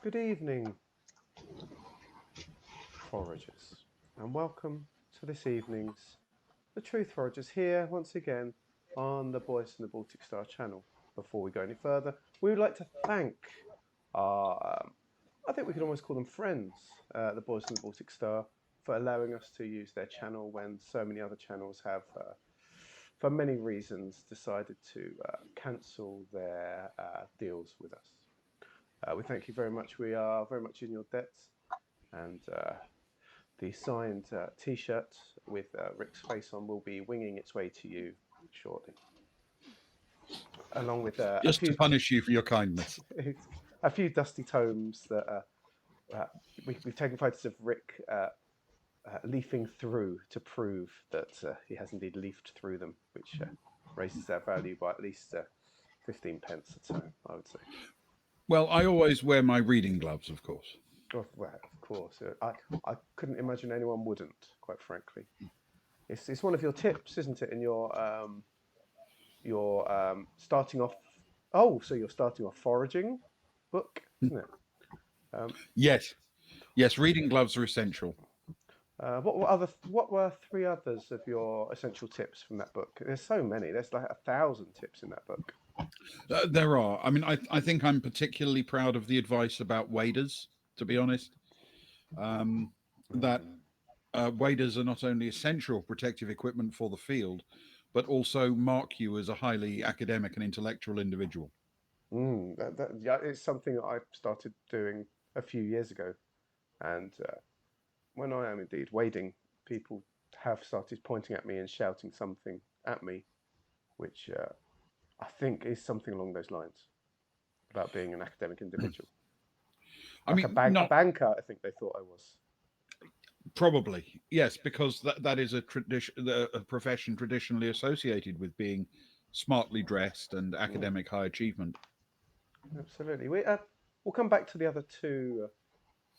Good evening, Foragers, and welcome to this evening's The Truth Foragers here once again on the Boys from the Baltic Star channel. Before we go any further, we would like to thank our, I think we could almost call them friends, the Boys from the Baltic Star, for allowing us to use their channel when so many other channels have, for many reasons, decided to cancel their deals with us. We thank you very much. We are very much in your debt, and the signed T-shirt with Rick's face on will be winging its way to you shortly, along with Just to punish you for your kindness. a few dusty tomes that we've taken photos of Rick leafing through to prove that he has indeed leafed through them, which raises their value by at least 15 pence a tome, I would say. Well, I always wear my reading gloves, of course. Well, of course. I couldn't imagine anyone wouldn't, quite frankly. It's one of your tips, isn't it? In your starting off. Oh, so you're starting off foraging book, isn't it? Yes, yes, reading gloves are essential. What were three others of your essential tips from that book? There's so many. There's like 1,000 tips in that book. There are. I mean, I think I'm particularly proud of the advice about waders, to be honest. That waders are not only essential protective equipment for the field, but also mark you as a highly academic and intellectual individual. Yeah, it's something that I started doing a few years ago, and when I am indeed wading, people have started pointing at me and shouting something at me, which I think is something along those lines about being an academic individual. I Like mean, a not banker, I think they thought I was. probably, yes, because that is a tradition, a profession traditionally associated with being smartly dressed and Mm, academic high achievement. absolutely. We'll come back to the other two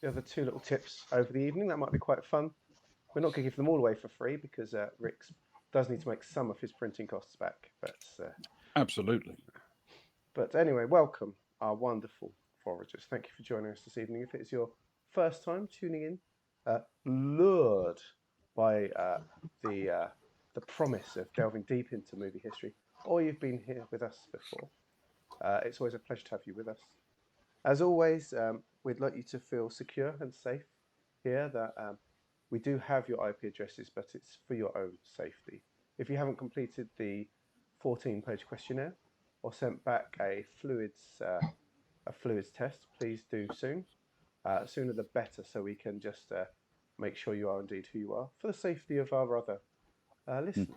little tips over the evening. That might be quite fun. We're not going to give them all away for free because Rick does need to make some of his printing costs back. Absolutely. But anyway, welcome, our wonderful foragers. Thank you for joining us this evening. If it's your first time tuning in, lured by the promise of delving deep into movie history, or you've been here with us before, it's always a pleasure to have you with us. As always, we'd like you to feel secure and safe here that we do have your IP addresses, but it's for your own safety. If you haven't completed the 14-page questionnaire or sent back a fluids test, please do soon. Sooner the better, so we can just make sure you are indeed who you are for the safety of our other listeners.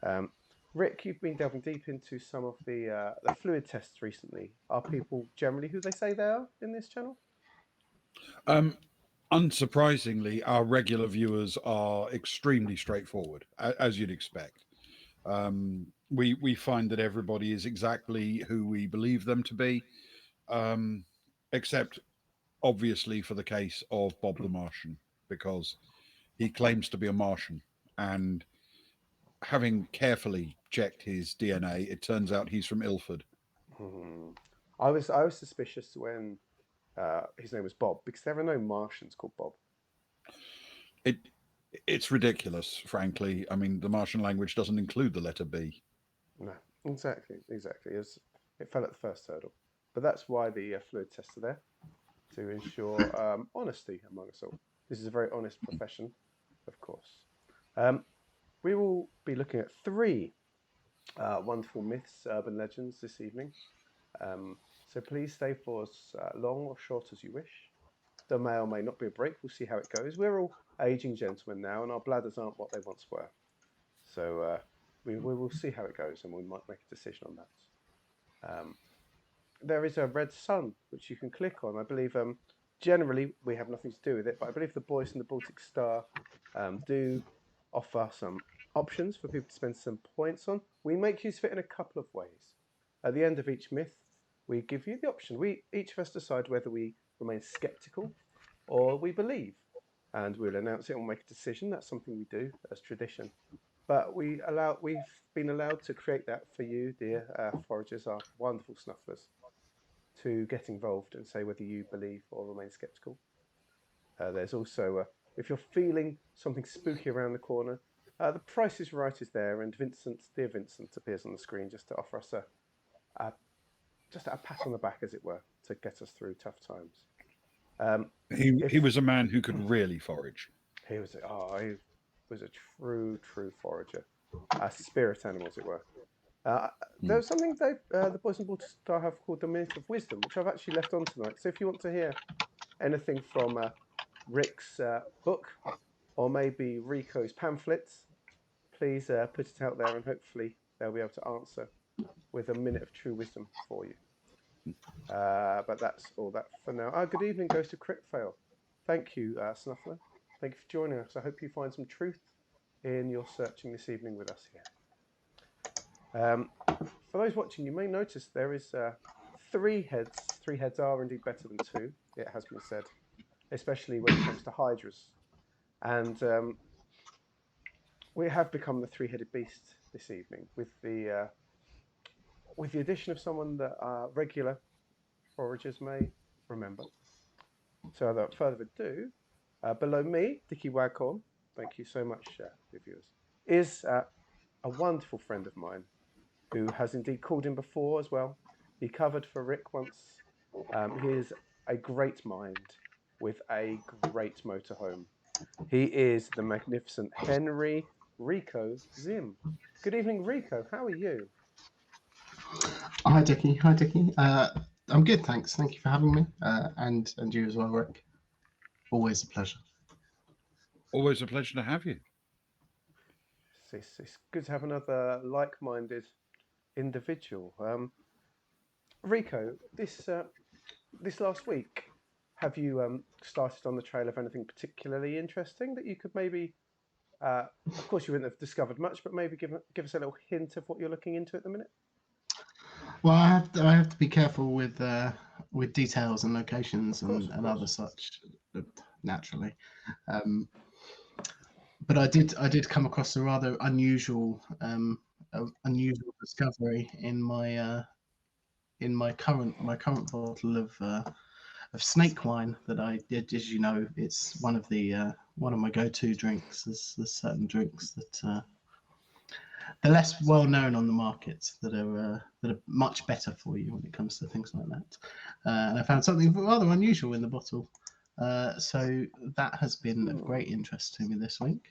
Um, Rick, you've been delving deep into some of the fluid tests recently. Are people generally who they say they are in this channel? Um, Unsurprisingly, our regular viewers are extremely straightforward, as you'd expect. We find that everybody is exactly who we believe them to be, um, except obviously for the case of Bob the Martian, because he claims to be a Martian, and having carefully checked his DNA, it turns out he's from Ilford. Hmm. I was suspicious when his name was Bob because there are no Martians called Bob. It it's ridiculous, frankly. I mean, the Martian language doesn't include the letter B. No, exactly. It fell at the first hurdle, but that's why the fluid tests are there to ensure honesty among us all. This is a very honest profession, of course. Um, we will be looking at three wonderful myths, urban legends this evening. So please stay for as long or short as you wish. There may or may not be a break. We'll see how it goes. We're all aging gentlemen now, and our bladders aren't what they once were. So we will see how it goes, and we might make a decision on that. There is a red sun which you can click on. I believe generally we have nothing to do with it, but I believe the boys in the Baltic Star do offer some options for people to spend some points on. We make use of it in a couple of ways. At the end of each myth, we give you the option. We each of us decide whether we remain skeptical or we believe, and we'll announce it and make a decision. That's something we do as tradition. But we've been allowed to create that for you, dear foragers, our wonderful snufflers. to get involved and say whether you believe or remain skeptical. There's also, if you're feeling something spooky around the corner, the Price is Right is there, and dear Vincent, appears on the screen just to offer us a just a pat on the back, as it were, to get us through tough times. He If was a man who could really forage. he was a true forager, a spirit animal, as it were. Uh, Mm. there's something the Boys and Water Star have called the Minute of Wisdom, which I've actually left on tonight. So if you want to hear anything from Rick's book or maybe Rico's pamphlets, please put it out there and hopefully they'll be able to answer with a minute of true wisdom for you. But that's all that for now. Good evening goes to Crickfail. Thank you, Snuffler. Thank you for joining us. I hope you find some truth in your searching this evening with us here. For those watching, you may notice there is 3 heads. 3 heads are indeed better than 2, it has been said, especially when it comes to hydras. And we have become the 3-headed beast this evening with the addition of someone that regular foragers may remember. So without further ado, below me, Dickie Waghorn, thank you so much, reviewers, is a wonderful friend of mine who has indeed called in before as well. He covered for Rick once. He is a great mind with a great motorhome. He is the magnificent Henry Rico Zim. Good evening, Rico. How are you? Hi, Dickie. Hi, Dickie. I'm good, thanks. Thank you for having me, and you as well, Rick. Always a pleasure. Always a pleasure to have you. It's good to have another like-minded individual. Rico, this last week, have you started on the trail of anything particularly interesting that you could maybe? Of course, you wouldn't have discovered much, but maybe give us a little hint of what you're looking into at the minute. Well, I have to be careful with details and locations and other such, naturally. But I did come across a rather unusual discovery in my current bottle of snake wine that I did. As you know, it's one of my go-to drinks. There's certain drinks that they're less well known on the market that are much better for you when it comes to things like that. And I found something rather unusual in the bottle. So that has been of great interest to me this week.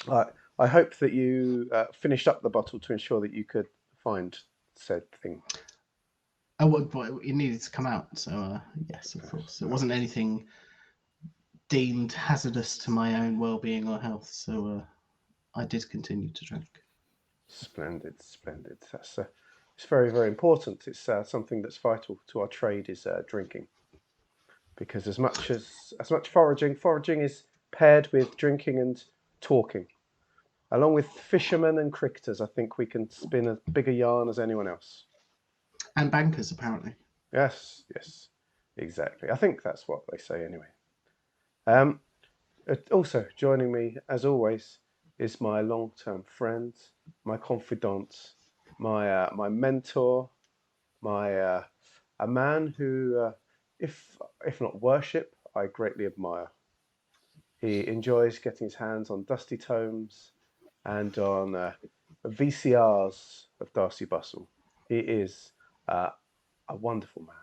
I hope that you finished up the bottle to ensure that you could find said thing. Oh, well, it needed to come out. So yes, of course, it wasn't anything deemed hazardous to my own well-being or health. So I did continue to drink. Splendid. That's it's very, very important. It's something that's vital to our trade is drinking, because as much foraging is paired with drinking and talking. Along with fishermen and cricketers, I think we can spin a bigger yarn as anyone else. And bankers, apparently. Yes, exactly. I think that's what they say anyway. Also joining me, as always, is my long-term friend, my confidant, my mentor, a man who, if not worship, I greatly admire. He enjoys getting his hands on dusty tomes and on VCRs of Darcy Bustle. He is a wonderful man.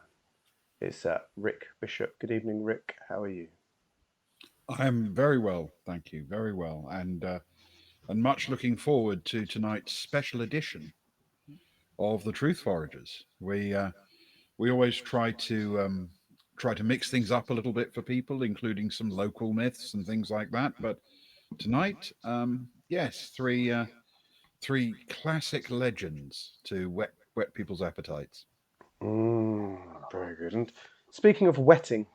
It's Rick Bishop. Good evening, Rick. How are you? I am very well, thank you, very well, and much looking forward to tonight's special edition of the Truth Foragers. We always try to mix things up a little bit for people, including some local myths and things like that. But tonight, yes, three classic legends to whet people's appetites. Very good. And speaking of wetting,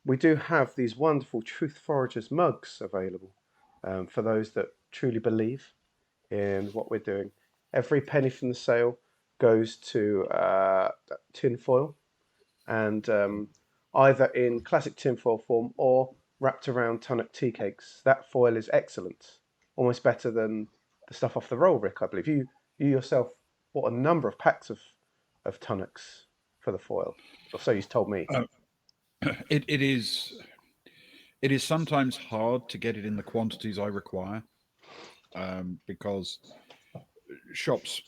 we do have these wonderful Truth Foragers mugs available for those that truly believe in what we're doing. Every penny from the sale goes to tin foil, and either in classic tinfoil form or wrapped around tonic tea cakes. That foil is excellent, almost better than the stuff off the roll, Rick. I believe you yourself bought a number of packs of of tonics for the foil, or so you've told me. It is sometimes hard to get it in the quantities I require, because shops,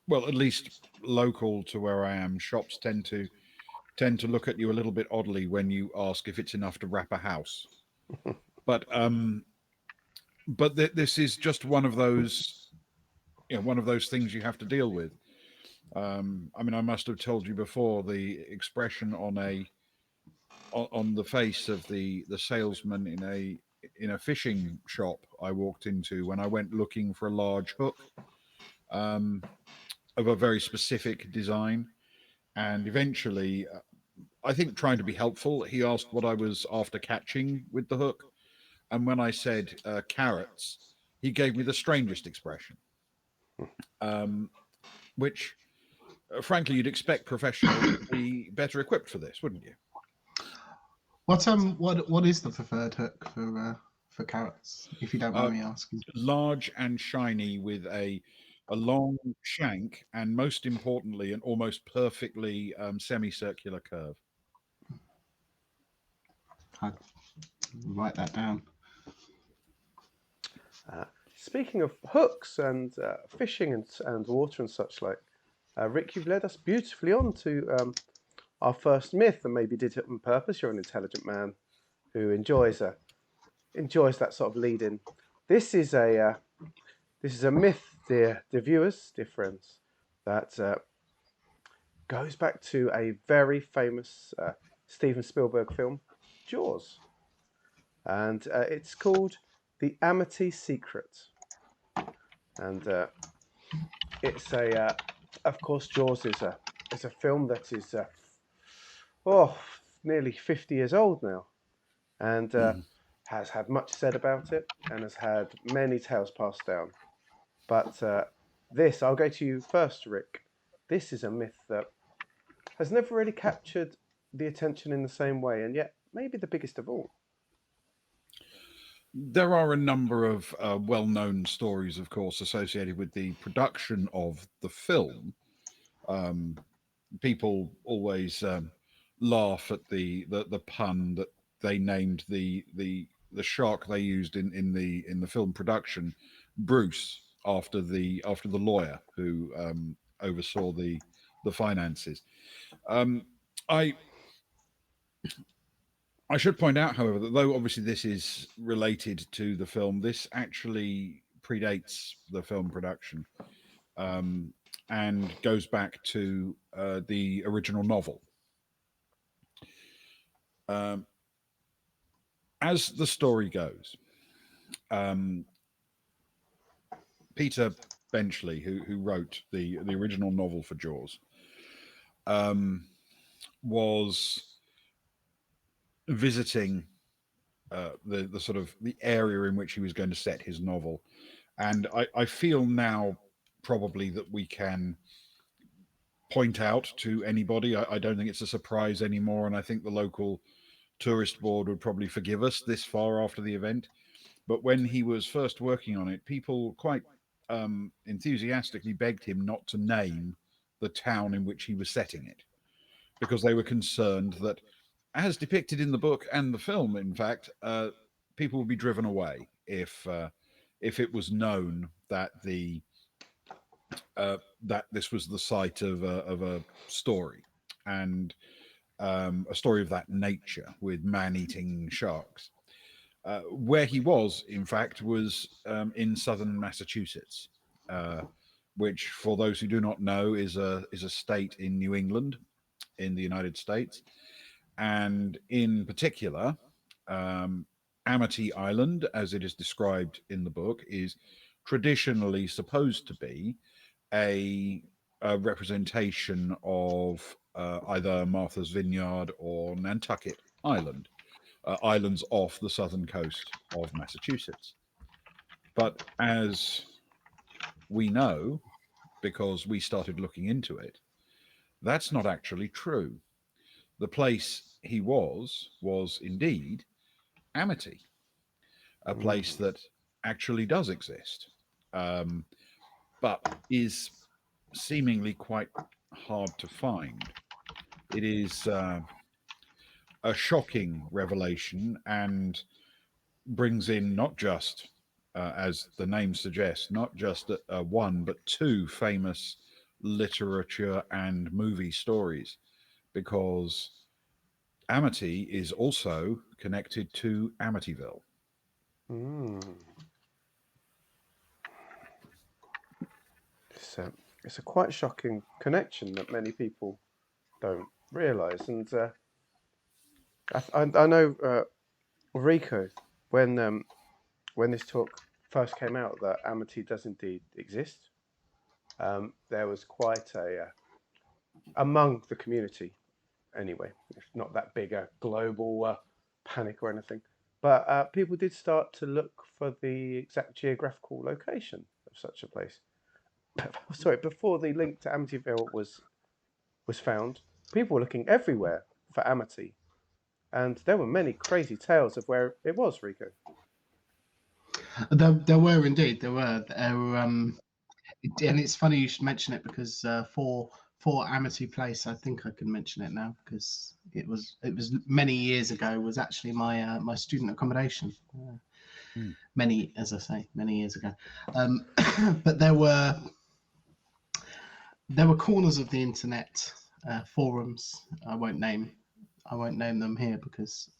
well, at least local to where I am, shops tend to look at you a little bit oddly when you ask if it's enough to wrap a house. But this is just one of those, one of those things you have to deal with. I mean, I must have told you before the expression on the face of the salesman in a fishing shop I walked into when I went looking for a large hook, um, of a very specific design, and eventually, I think trying to be helpful, he asked what I was after catching with the hook, and when I said carrots, he gave me the strangest expression, um, which, frankly, you'd expect professionals to be better equipped for this, wouldn't you? What is the preferred hook for carrots, if you don't Uh, mind me asking? Large and shiny with a long shank, and most importantly, an almost perfectly semicircular curve. I'll write that down. Speaking of hooks and fishing and water and such like, Rick, you've led us beautifully on to our first myth, and maybe did it on purpose. You're an intelligent man who enjoys that sort of lead in. This is a myth, dear viewers, dear friends, that goes back to a very famous Steven Spielberg film, Jaws, and it's called The Amity Secret. And it's of course, Jaws is a film that is nearly 50 years old now, and has had much said about it, and has had many tales passed down. But I'll go to you first, Rick. This is a myth that has never really captured the attention in the same way, and yet maybe the biggest of all. There are a number of well-known stories, of course, associated with the production of the film. Um, People always laugh at the pun that they named the shark they used in the film production Bruce, after the lawyer who oversaw the finances. Um, I I should point out, however, that though obviously this is related to the film, this actually predates the film production, um, and goes back to the original novel. Um, as the story goes, um, Peter Benchley, who wrote the original novel for Jaws, um, was visiting the sort of the area in which he was going to set his novel, and I feel now probably that we can point out to anybody. I don't think it's a surprise anymore, and I think the local tourist board would probably forgive us this far after the event. But when he was first working on it, people quite enthusiastically begged him not to name the town in which he was setting it, because they were concerned that, as depicted in the book and the film, in fact, people would be driven away if it was known that that this was the site of a story, and a story of that nature with man-eating sharks. Where he was, in fact, was in southern Massachusetts, which, for those who do not know, is a state in New England, in the United States, and in particular, um, Amity Island, as it is described in the book, is traditionally supposed to be a, a representation of either Martha's Vineyard or Nantucket Island, islands off the southern coast of Massachusetts. But as we know, because we started looking into it, that's not actually true. The place he was indeed Amity, a place Mm. that actually does exist, um, but is seemingly quite hard to find. It is a shocking revelation and brings in not just, as the name suggests, not just one, but two famous literature and movie stories, because Amity is also connected to Amityville. Mm. It's a, it's a quite shocking connection that many people don't realise. And I know Rico, when this talk first came out that Amity does indeed exist, there was quite a among the community anyway, if not that big a global panic or anything. But people did start to look for the exact geographical location of such a place. Sorry, before the link to Amityville was found, people were looking everywhere for Amity, and there were many crazy tales of where it was. Rico. There were indeed. And it's funny you should mention it because for Amity Place, I think I can mention it now because it was many years ago. Was actually my student accommodation. Hmm. Many, as I say, many years ago. But there were corners of the internet, forums. I won't name them here because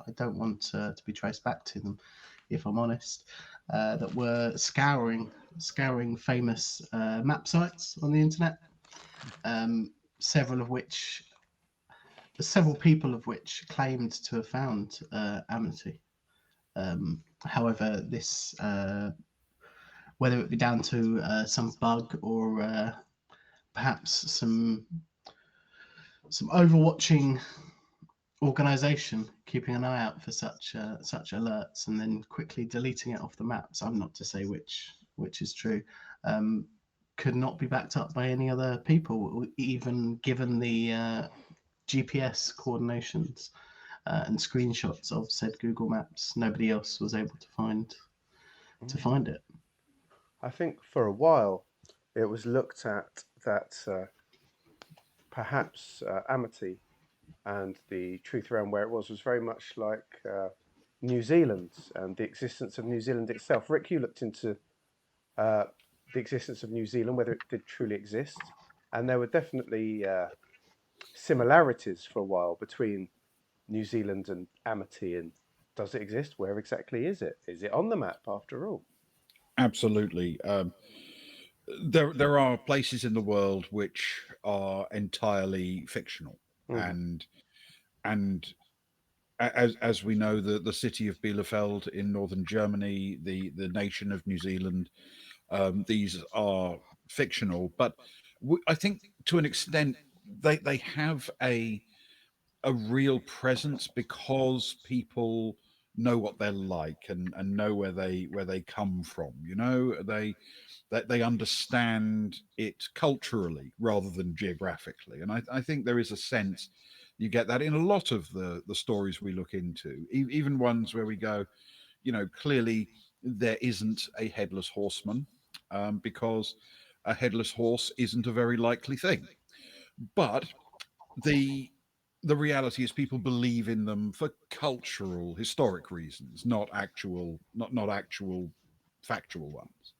I don't want to be traced back to them, if I'm honest. That were scouring famous map sites on the internet. Um, several people of which claimed to have found Amity. However, this whether it be down to some bug or perhaps some overwatching organization keeping an eye out for such alerts and then quickly deleting it off the maps. I'm not to say which is true. Could not be backed up by any other people, even given the GPS coordinations and screenshots of said Google Maps. Nobody else was able to find it. I think for a while it was looked at that perhaps Amity and the truth around where it was very much like New Zealand and the existence of New Zealand itself. Rick, you looked into uh, the existence of New Zealand, whether it did truly exist, and there were definitely similarities for a while between New Zealand and Amity. And does it exist? Where exactly is it? Is it on the map after all? Absolutely. There are places in the world which are entirely fictional, Mm. and and as we know, the city of Bielefeld in northern Germany, the nation of New Zealand, these are fictional, but I think to an extent they have a real presence because people know what they're like and know where they come from. You know, they understand it culturally rather than geographically, and I think there is a sense you get that in a lot of the stories we look into, even ones where we go, you know, clearly there isn't a headless horseman, because a headless horse isn't a very likely thing, but the the reality is people believe in them for cultural historic reasons, not actual factual ones.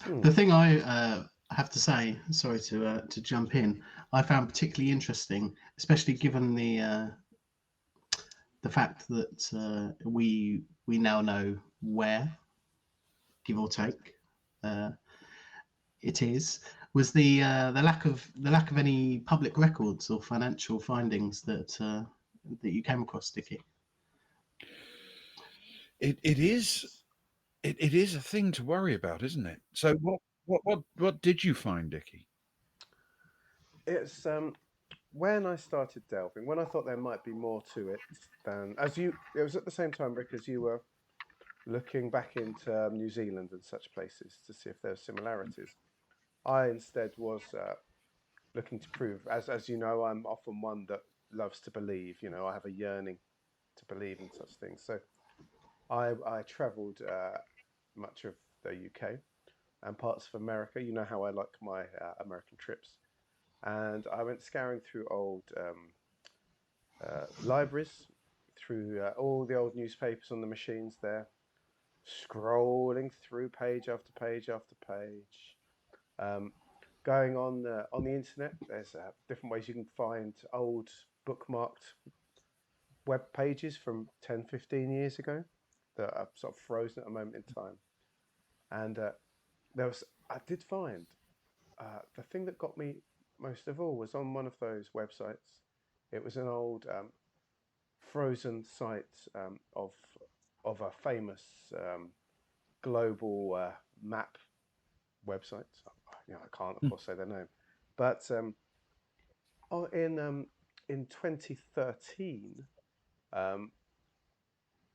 Mm. The thing I have to say, sorry to jump in, I found particularly interesting, especially given the fact that we now know where, give or take, uh, it is, was the lack of any public records or financial findings that you came across, Sticky. It is it is a thing to worry about, isn't it? So what did you find, Dickie? It's when I started delving, when I thought there might be more to it than as you. It was at the same time, Rick, as you were looking back into New Zealand and such places to see if there were similarities. I instead was looking to prove, as you know, I'm often one that loves to believe. You know, I have a yearning to believe in such things. So I travelled much of the UK, and parts of America. You know how I like my American trips. And I went scouring through old libraries, through all the old newspapers on the machines there, scrolling through page after page after page. Um, Going on the internet, there's different ways you can find old bookmarked web pages from 10, 15 years ago that are sort of frozen at a moment in time. And I did find the thing that got me most of all was on one of those websites. It was an old frozen site of a famous global map website. I can't, of course, say their name, but oh, in 2013, um,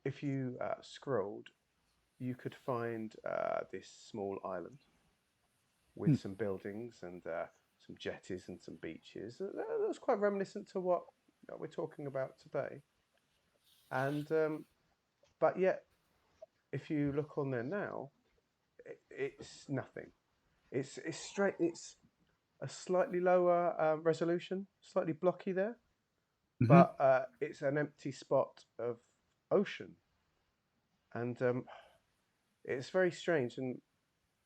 if you scrolled, you could find this small island with some buildings and some jetties and some beaches. That was quite reminiscent to what we're talking about today. And but yet, if you look on there now, it's nothing. It's straight. It's a slightly lower resolution, slightly blocky there, Hmm. but it's an empty spot of ocean, and it's very strange. And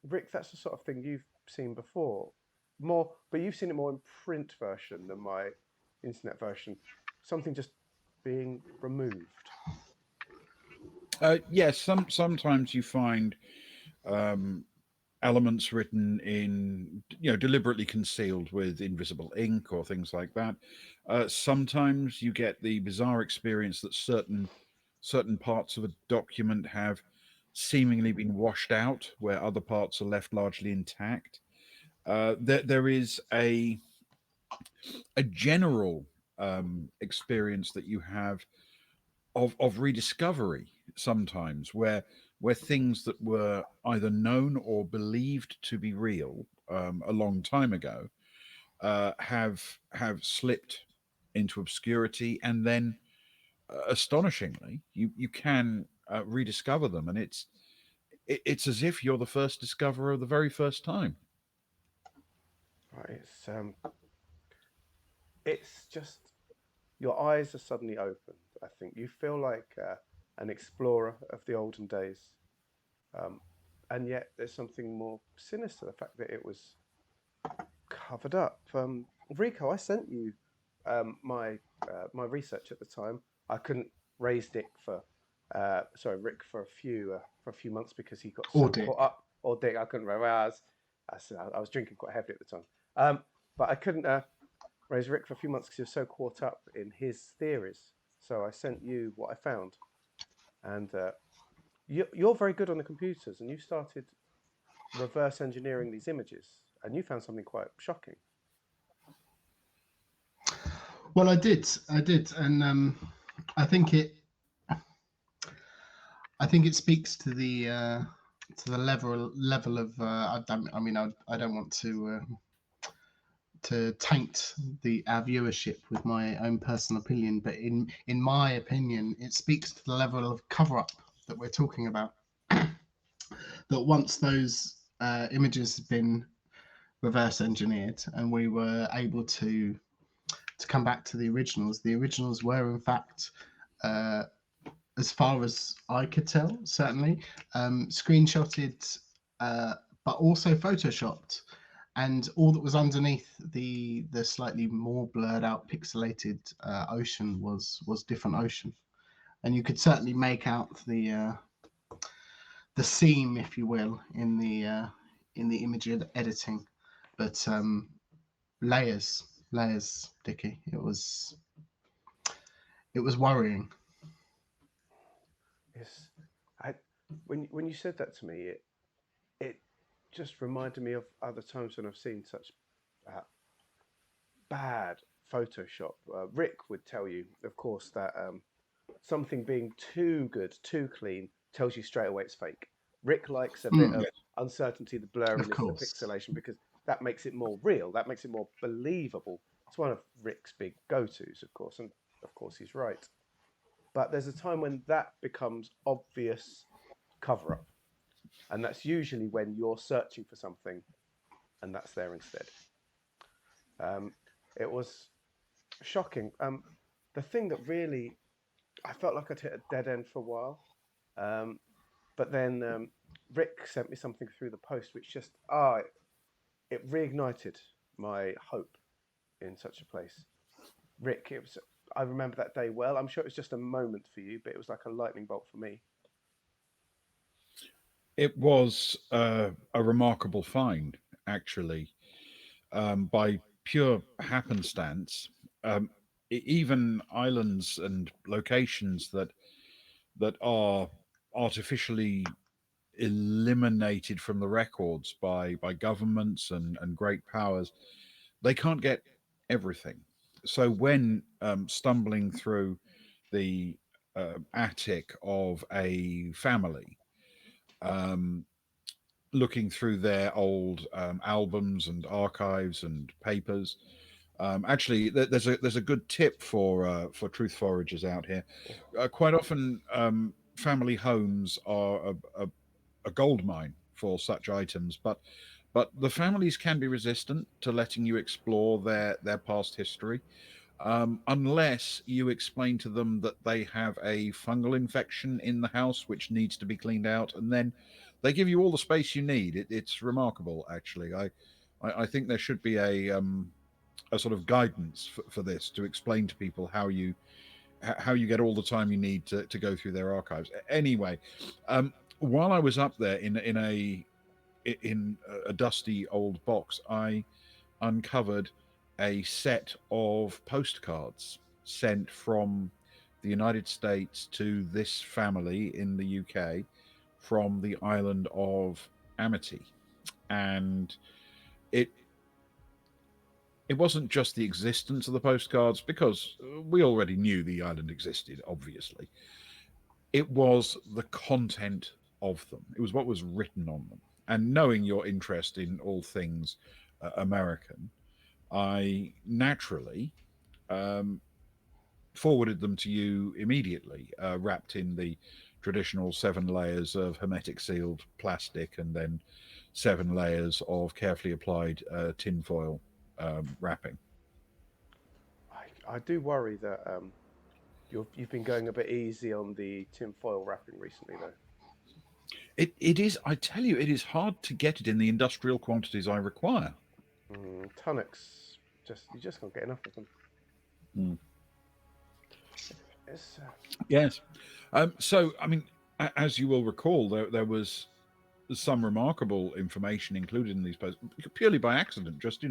Rick, that's the sort of thing you've seen before, more, but you've seen it more in print version than my internet version. Something just being removed. Yes, sometimes you find um, elements written in, deliberately concealed with invisible ink or things like that. Sometimes you get the bizarre experience that certain parts of a document have seemingly been washed out, where other parts are left largely intact. There is a general experience that you have of rediscovery sometimes, where things that were either known or believed to be real a long time ago have slipped into obscurity, and then astonishingly you can rediscover them, and it's as if you're the first discoverer the very first time. Right? It's just your eyes are suddenly opened. I think you feel like an explorer of the olden days, um, and yet there's something more sinister. The fact that it was covered up. Rico, I sent you my research at the time. I couldn't raise Rick for a few months because he got Or so Dick. caught up. Or Dick, I couldn't. Well, I was drinking quite heavily at the time. But I couldn't raise Rick for a few months because he was so caught up in his theories. So I sent you what I found, and you're very good on the computers, and you started reverse engineering these images, and you found something quite shocking. Well, I did, and I think it, I think it speaks to the level of. I don't want to taint our viewership with my own personal opinion, but in my opinion, it speaks to the level of cover up that we're talking about. That once those images have been reverse engineered and we were able to come back to the originals were in fact, uh, as far as I could tell, certainly screenshotted, uh, but also photoshopped, and all that was underneath the slightly more blurred out pixelated ocean was different ocean, and you could certainly make out the seam, if you will, in the image editing, but layers, Dickie. It was worrying. Yes, I when you said that to me, it just reminded me of other times when I've seen such uh, bad Photoshop. Rick would tell you, of course, that something being too good, too clean, tells you straight away it's fake. Rick likes a bit of Yes. uncertainty, the Of blurriness, the course. pixelation, because that makes it more real. That makes it more believable. It's one of Rick's big go-tos, of course, and of course he's right. But there's a time when that becomes obvious cover-up. and that's usually when you're searching for something, and that's there instead. Um, it was shocking. The thing that really, I felt like I'd hit a dead end for a while, um, but then Rick sent me something through the post, which just it reignited my hope in such a place. Rick, it was. I remember that day well. I'm sure it was just a moment for you, but it was like a lightning bolt for me. It was a remarkable find, actually, by pure happenstance. Um, Even islands and locations that are artificially eliminated from the records by governments and great powers, they can't get everything. So when stumbling through the attic of a family, um, looking through their old albums and archives and papers. Actually, there's a good tip for truth foragers out here. Quite often, family homes are a gold mine for such items, but the families can be resistant to letting you explore their past history, unless you explain to them that they have a fungal infection in the house which needs to be cleaned out, and then they give you all the space you need. It's remarkable, actually. I think there should be a sort of guidance for this to explain to people how you get all the time you need to go through their archives. Anyway, while I was up there in a dusty old box, I uncovered a set of postcards sent from the United States to this family in the UK from the island of Amity. And it it wasn't just the existence of the postcards, because we already knew the island existed, obviously. It was the content of them. It was what was written on them. And knowing your interest in all things American, I naturally um, forwarded them to you immediately, wrapped in the traditional 7 layers of hermetic sealed plastic and then 7 layers of carefully applied tinfoil wrapping. I do worry that you've been going a bit easy on the tinfoil wrapping recently, though. It is, I tell you, it is hard to get it in the industrial quantities I require. Tonics, you just can't get enough of them. Mm. It's Yes. So, I mean, as you will recall, there was some remarkable information included in these posts purely by accident, just,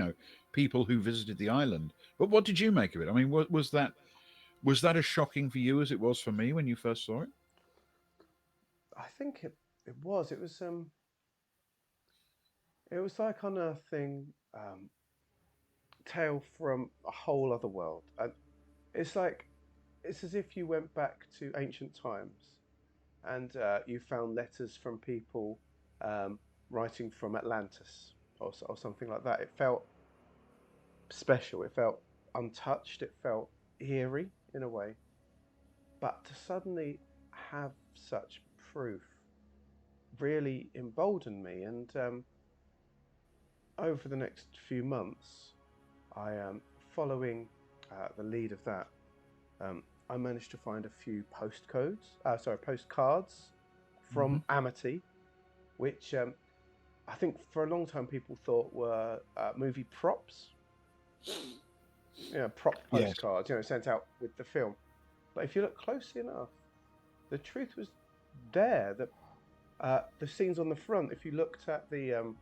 people who visited the island. But what did you make of it? I mean, was that as shocking for you as it was for me when you first saw it? I think it was. It was like unearthing tale from a whole other world. And it's like it's as if you went back to ancient times and you found letters from people um, writing from Atlantis or something like that. It felt special. It felt untouched. It felt eerie in a way. But to suddenly have such proof really emboldened me. And over the next few months, I am following the lead of that. I managed to find a few postcards Mm-hmm. from Amity, which I think for a long time people thought were movie props, prop Yes. postcards, sent out with the film. But if you look closely enough, the truth was there. That the scenes on the front, if you looked at the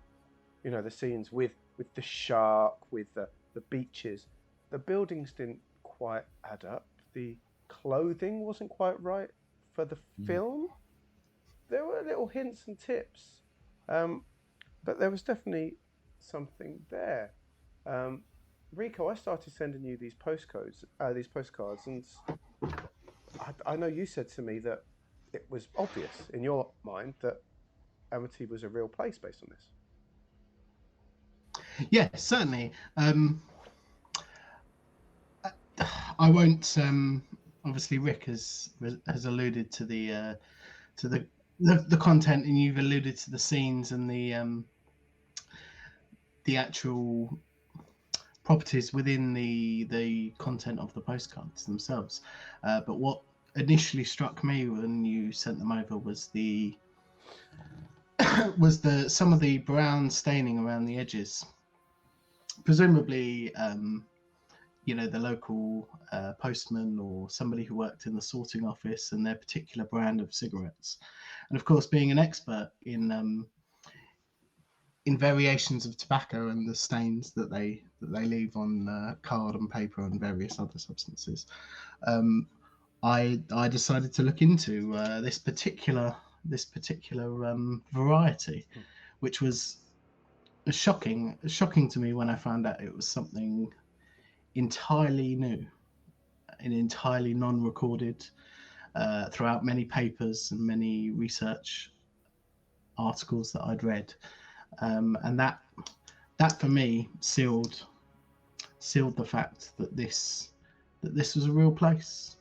scenes with the shark, with the beaches, the buildings didn't quite add up. The clothing wasn't quite right for the Mm. film. There were little hints and tips, um, but there was definitely something there. Um, Rico, I started sending you these postcards, and I know you said to me that it was obvious in your mind that Amity was a real place based on this. Yeah, certainly. I won't. Obviously, Rick has alluded to the the content, and you've alluded to the scenes and the actual properties within the content of the postcards themselves. But what initially struck me when you sent them over was the some of the brown staining around the edges. Presumably, the local postman or somebody who worked in the sorting office and their particular brand of cigarettes. And of course, being an expert in variations of tobacco and the stains that they leave on card and paper and various other substances, I decided to look into this particular variety, which was shocking to me when I found out it was something entirely new and entirely non-recorded throughout many papers and many research articles that I'd read, and that for me sealed the fact that this was a real place.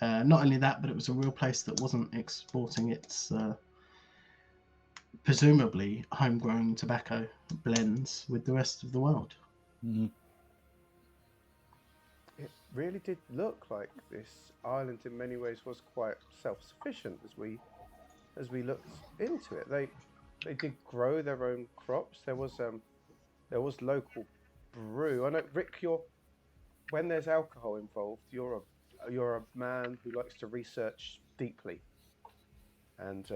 Not only that, but it was a real place that wasn't exporting its presumably homegrown tobacco blends with the rest of the world. Mhm. It really did look like this island in many ways was quite self-sufficient as we looked into it. They did grow their own crops. There was local brew. I know, Rick, when there's alcohol involved, you're a man who likes to research deeply. And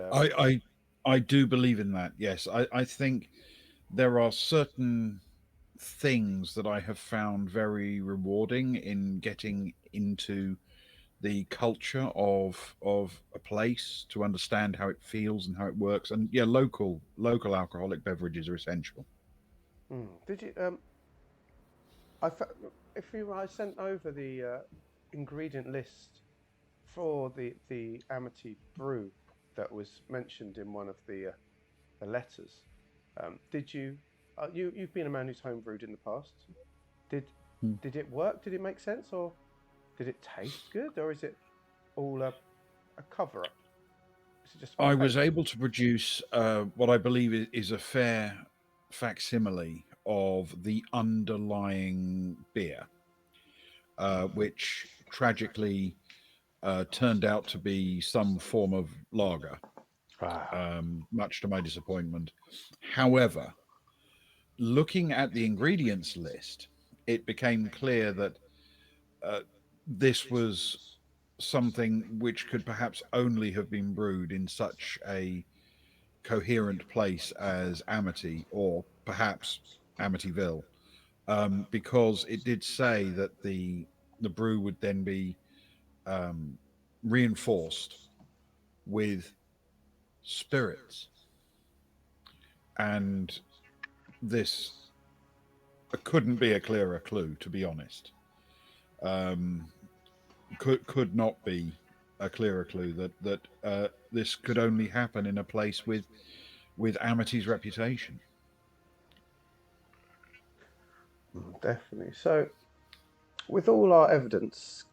I do believe in that. Yes, I think there are certain things that I have found very rewarding in getting into the culture of a place to understand how it feels and how it works. And yeah, local alcoholic beverages are essential. did you if you I sent over the ingredient list for the Amity brew that was mentioned in one of the letters. Did you you've been a man who's homebrewed in the past? Did Hmm. did it work? Did it make sense, or did it taste good, or is it all a cover up? Is it just I about was taste? able to produce what I believe is a fair facsimile of the underlying beer, which tragically turned out to be some form of lager, Ah. much to my disappointment. However, looking at the ingredients list, it became clear that uh, this was something which could perhaps only have been brewed in such a coherent place as Amity or perhaps Amityville, because it did say that the brew would then be um, reinforced with spirits, and this couldn't be a clearer clue, to be honest. Um, could not be a clearer clue that this could only happen in a place with Amity's reputation. Definitely. So, with all our evidence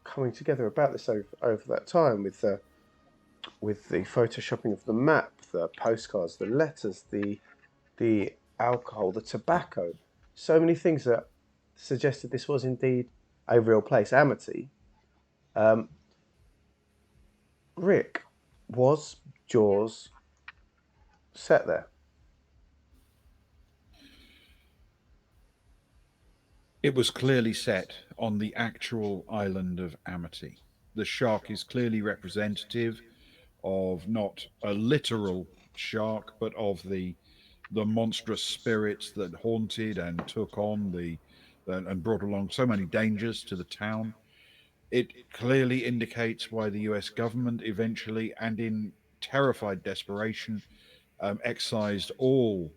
coming together about this over that time, with the photoshopping of the map, the postcards, the letters, the alcohol, the tobacco, so many things that suggested this was indeed a real place, Amity. Um, Rick, was Jaws set there? It was clearly set on the actual island of Amity. The shark is clearly representative of not a literal shark, but of the monstrous spirits that haunted and took on and brought along so many dangers to the town. It clearly indicates why the US government eventually, and in terrified desperation, excised all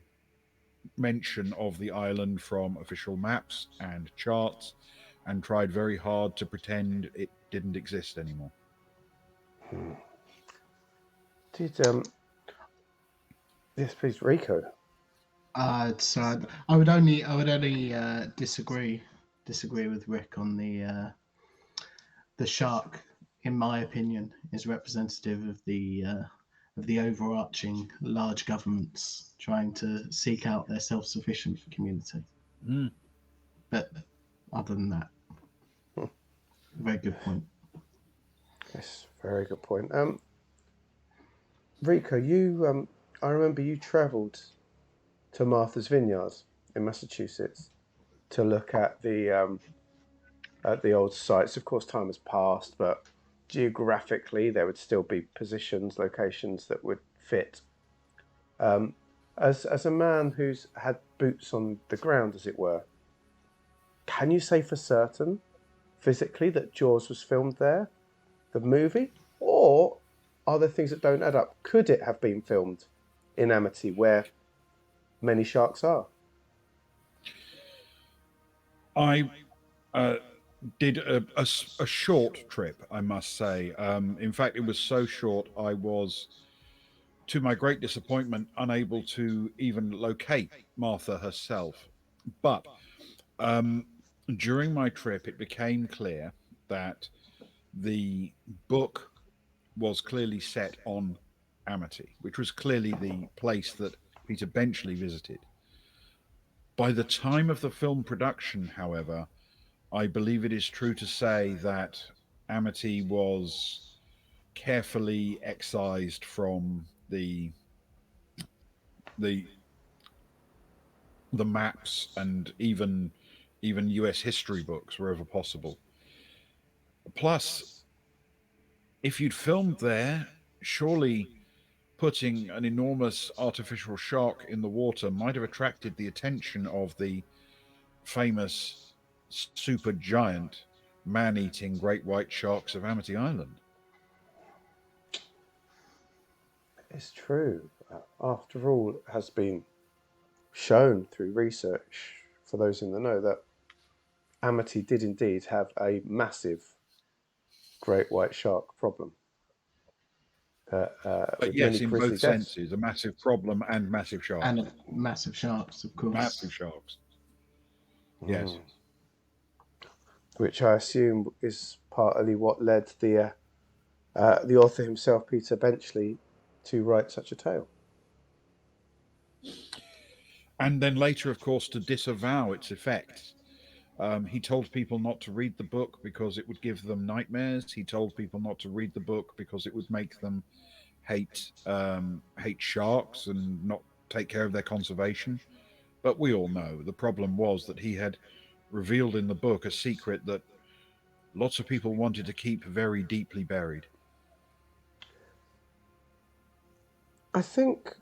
mention of the island from official maps and charts and tried very hard to pretend it didn't exist anymore. Hmm. Did yes, please, Rico. So I would only disagree with Rick on the shark. In my opinion, is representative of the overarching large governments trying to seek out their self-sufficient community. Mm. But other than that, very good point. Yes, very good point. Rico, you, I remember you travelled to Martha's Vineyard in Massachusetts to look at the old sites. Of course, time has passed, but geographically, there would still be positions, locations that would fit. As a man who's had boots on the ground, as it were, can you say for certain, physically, that Jaws was filmed there, the movie, or are there things that don't add up? Could it have been filmed in Amity, where many sharks are? I did a short trip, I must say. In fact, it was so short, I was, to my great disappointment, unable to even locate Martha herself. But during my trip, it became clear that the book was clearly set on Amity, which was clearly the place that Peter Benchley visited. By the time of the film production, however, I believe it is true to say that Amity was carefully excised from the the maps and even US history books wherever possible. Plus, if you'd filmed there, surely putting an enormous artificial shark in the water might have attracted the attention of the famous super giant man-eating great white sharks of Amity Island. It's true. After all, it has been shown through research, for those in the know, that Amity did indeed have a massive great white shark problem. But With many yes, in grisly both deaths. senses, a massive problem and massive sharks. And massive sharks, of course. Massive sharks. Yes. Which I assume is partly what led the author himself, Peter Benchley, to write such a tale. And then later, of course, to disavow its effects. He told people not to read the book because it would give them nightmares. He told people not to read the book because it would make them hate sharks and not take care of their conservation. But we all know the problem was that he had revealed in the book a secret that lots of people wanted to keep very deeply buried. I think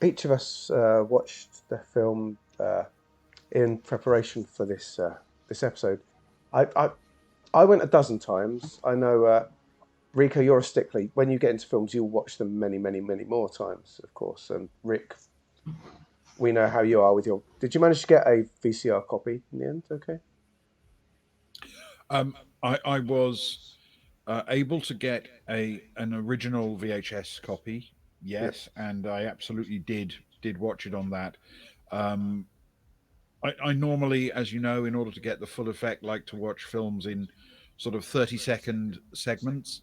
each of us watched the film in preparation for this episode. I went a dozen times. I know, Rico, you're a stickler. When you get into films, you'll watch them many, many, many more times, of course. And Rick, we know how you are with your. Did you manage to get a VCR copy in the end? Okay. I was able to get an original VHS copy, yes, and I absolutely did watch it on that. I normally, as you know, in order to get the full effect, like to watch films in sort of 30-second segments,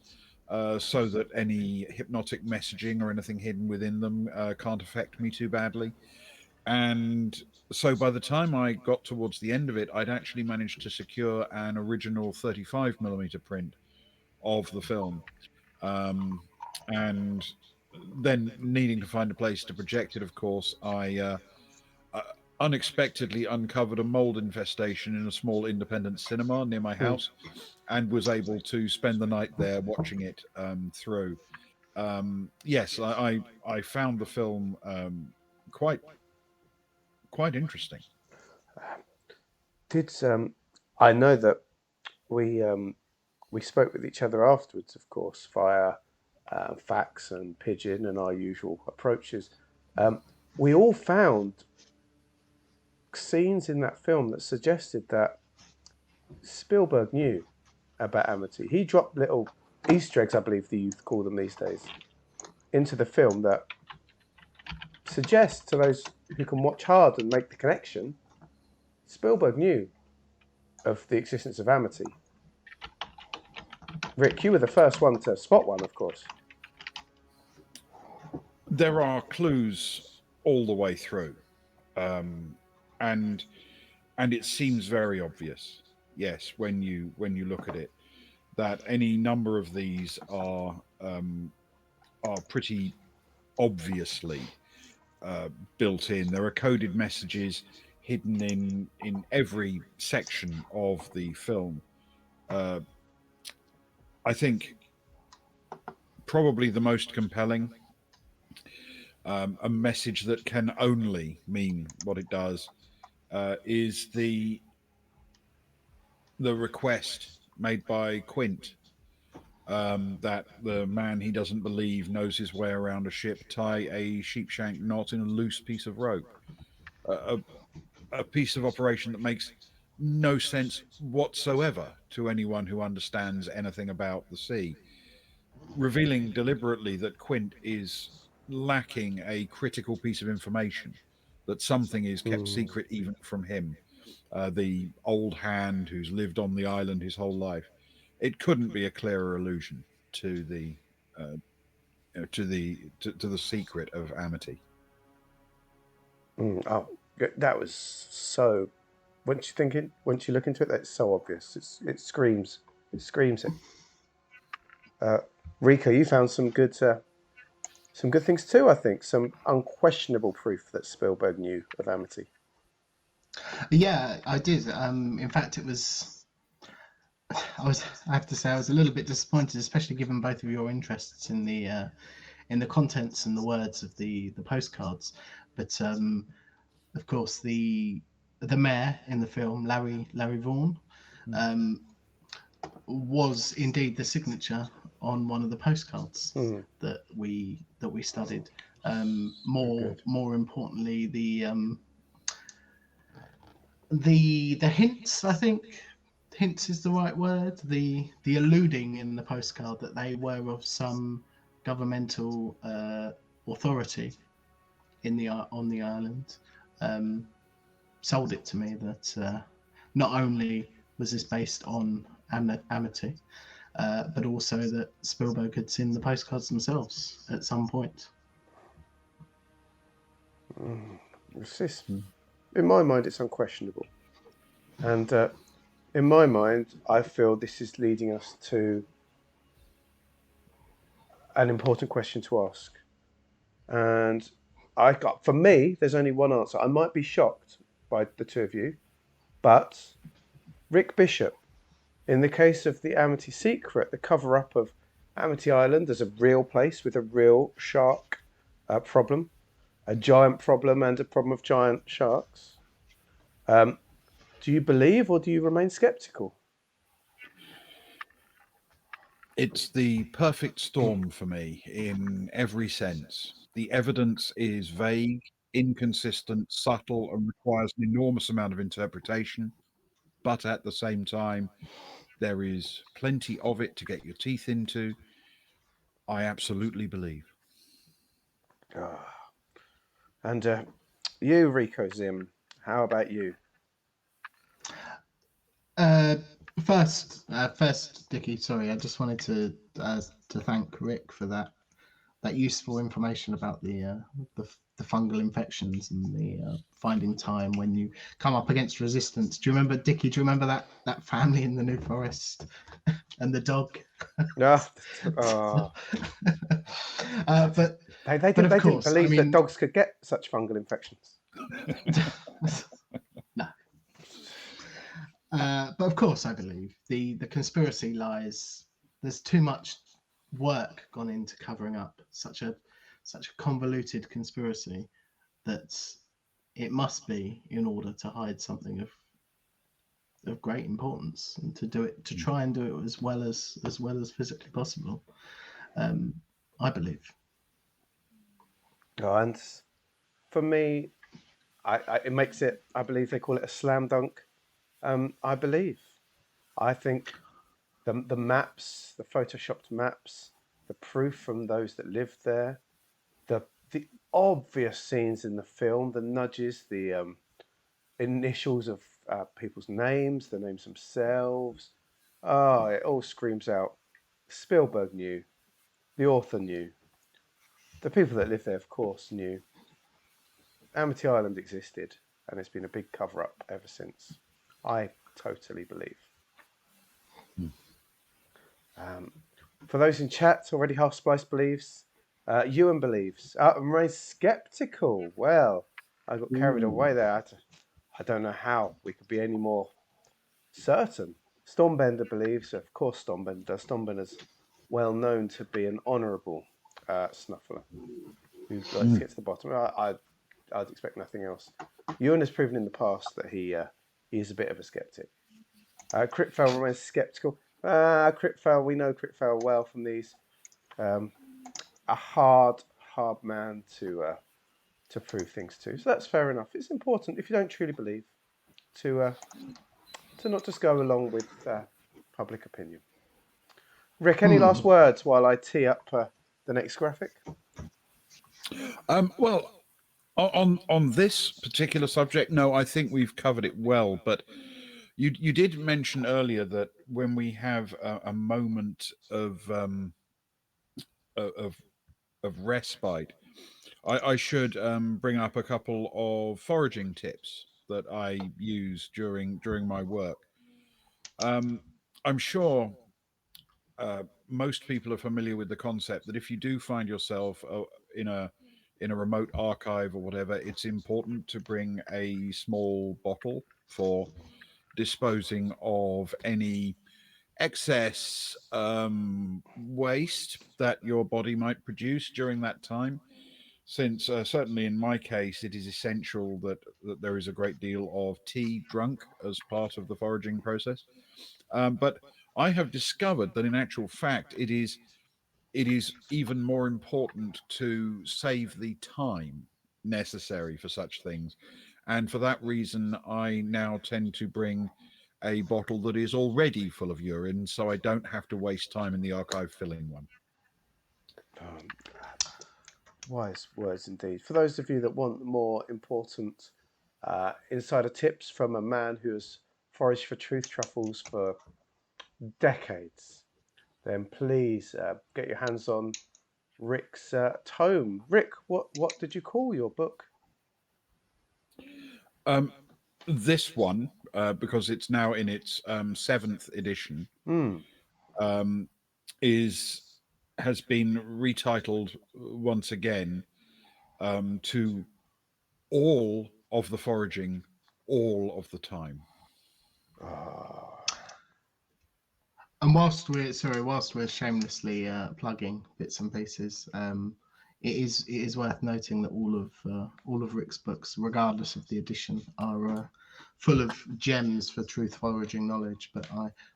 so that any hypnotic messaging or anything hidden within them can't affect me too badly. And so by the time I got towards the end of it, I'd actually managed to secure an original 35mm print of the film. And then needing to find a place to project it, of course, I unexpectedly uncovered a mold infestation in a small independent cinema near my house and was able to spend the night there watching it through. Yes, I found the film quite interesting. Did I know that we spoke with each other afterwards, of course, via fax and pigeon and our usual approaches. We all found scenes in that film that suggested that Spielberg knew about Amity. He dropped little Easter eggs, I believe the youth call them these days, into the film that suggest to those who can watch hard and make the connection, Spielberg knew of the existence of Amity. Rick, you were the first one to spot one, of course. There are clues all the way through, and it seems very obvious. Yes, when you look at it, that any number of these are pretty obviously built in. There are coded messages hidden in every section of the film. Uh, I think probably the most compelling, a message that can only mean what it does, is the request made by Quint, that the man he doesn't believe knows his way around a ship, tie a sheepshank knot in a loose piece of rope. A, a piece of operation that makes no sense whatsoever to anyone who understands anything about the sea, revealing deliberately that Quint is lacking a critical piece of information, that something is kept Mm. secret even from him, the old hand who's lived on the island his whole life. It couldn't be a clearer allusion to uh, to the secret of Amity. Mm. Oh, that was so. Once you look into it, that's so obvious. It screams. It screams it. Rico, you found some good things too. I think some unquestionable proof that Spielberg knew of Amity. Yeah, I did. In fact, it was. I have to say, I was a little bit disappointed, especially given both of your interests in the contents and the words of the postcards. But of course, the mayor in the film, Larry Vaughan, um, was indeed the signature on one of the postcards Mm. that we studied. Good. More importantly, the hints. I think hints is the right word. The alluding in the postcard that they were of some governmental authority on the island, um, sold it to me that not only was this based on Amity, but also that Spielberg had seen the postcards themselves at some point. It's just, in my mind, it's unquestionable, and in my mind, I feel this is leading us to an important question to ask. And for me, there's only one answer. I might be shocked by the two of you, but Rick Bishop, in the case of the Amity Secret, the cover up of Amity Island as a real place with a real shark problem, a giant problem, and a problem of giant sharks. Do you believe or do you remain skeptical? It's the perfect storm for me in every sense. The evidence is vague, inconsistent, subtle, and requires an enormous amount of interpretation. But at the same time, there is plenty of it to get your teeth into. I absolutely believe. Ah. And you, Rico Zim, how about you? Uh, first, Dickie. Sorry, I just wanted to thank Rick for that useful information about the fungal infections and the finding time when you come up against resistance. Do you remember, Dickie? Do you remember that family in the New Forest and the dog? Ah, ah. But They of didn't course, I believe that mean, dogs could get such fungal infections. no. But of course, I believe the conspiracy lies. There's too much work gone into covering up such a convoluted conspiracy that it must be in order to hide something of great importance and to try and do it as well as physically possible. Um, I believe. Oh, and for me, it makes it. I believe they call it a slam dunk. I believe. I think the maps, the photoshopped maps, the proof from those that lived there, the obvious scenes in the film, the nudges, the initials of people's names, the names themselves. It all screams out. Spielberg knew. The author knew. The people that lived there, of course, knew Amity Island existed, and it's been a big cover-up ever since. I totally believe. Um, for those in chat, already half Splice believes. Ewan believes. I'm very skeptical. Well, I got carried away there. I don't know how we could be any more certain. Stormbender believes. Of course, Stormbender does. Stormbender's well known to be an honourable snuffler who likes to get to the bottom. I'd expect nothing else. Ewan has proven in the past that he is a bit of a skeptic. Critfail remains skeptical. Critfail, we know Critfail well from these. A hard man to prove things to. So that's fair enough. It's important if you don't truly believe to not just go along with public opinion. Rick, any last words while I tee up the next graphic? Well, on this particular subject, no, I think we've covered it well. But you did mention earlier that when we have a moment of respite, I should bring up a couple of foraging tips that I use during my work. I'm sure most people are familiar with the concept that if you do find yourself in a in a remote archive or whatever, it's important to bring a small bottle for disposing of any excess waste that your body might produce during that time. Since certainly in my case, it is essential that there is a great deal of tea drunk as part of the foraging process. But I have discovered that in actual fact, it is even more important to save the time necessary for such things. And for that reason, I now tend to bring a bottle that is already full of urine, so I don't have to waste time in the archive filling one. Wise words indeed. For those of you that want more important insider tips from a man who has foraged for truth truffles for decades, then please get your hands on Rick's tome. Rick, what did you call your book? This one, because it's now in its seventh edition, is has been retitled once again to all of the foraging, all of the time. And whilst we're shamelessly plugging bits and pieces, it is worth noting that all of Rick's books, regardless of the edition, are full of gems for truth foraging knowledge. But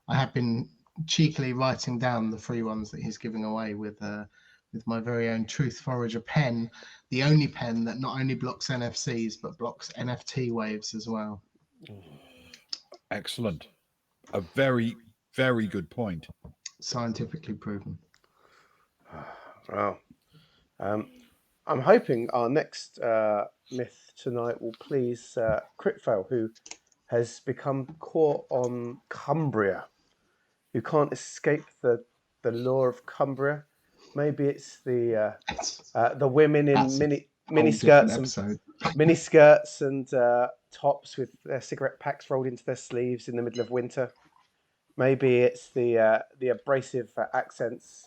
I have been cheekily writing down the free ones that he's giving away with my very own Truth Forager pen, the only pen that not only blocks NFCs but blocks NFT waves as well. Excellent. A very, very good point. Scientifically proven. Wow. I'm hoping our next myth tonight will please Critfail, who has become caught on Cumbria, who can't escape the law of Cumbria. Maybe it's the women in mini skirts and tops with their cigarette packs rolled into their sleeves in the middle of winter. Maybe it's the abrasive accents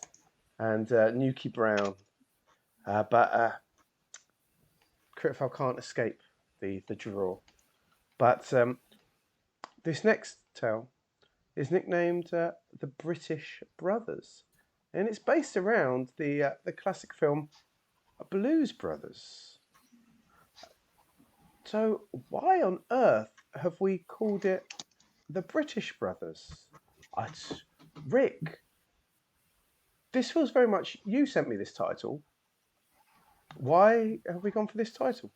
and Nuki Brown. But Critfell can't escape the draw. But this next tale is nicknamed The British Brothers. And it's based around the classic film Blues Brothers. So why on earth have we called it The British Brothers? Rick, this feels very much... You sent me this title. Why have we gone for this title?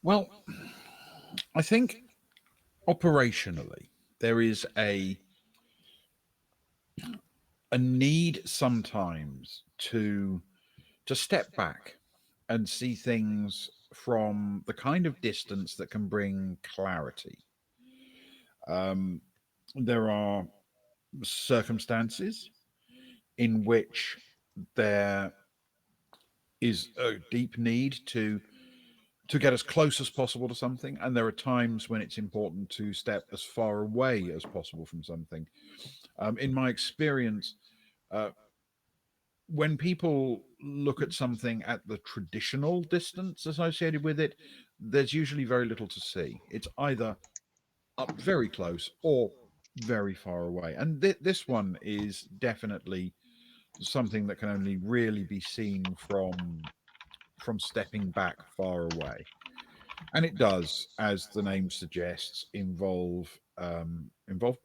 Well, I think operationally there is a need sometimes to step back and see things from the kind of distance that can bring clarity. There are circumstances in which there is a deep need to get as close as possible to something, and there are times when it's important to step as far away as possible from something. In my experience, uh, when people look at something at the traditional distance associated with it, there's usually very little to see. It's either up very close or very far away. And this one is definitely something that can only really be seen from stepping back far away. And it does, as the name suggests, involve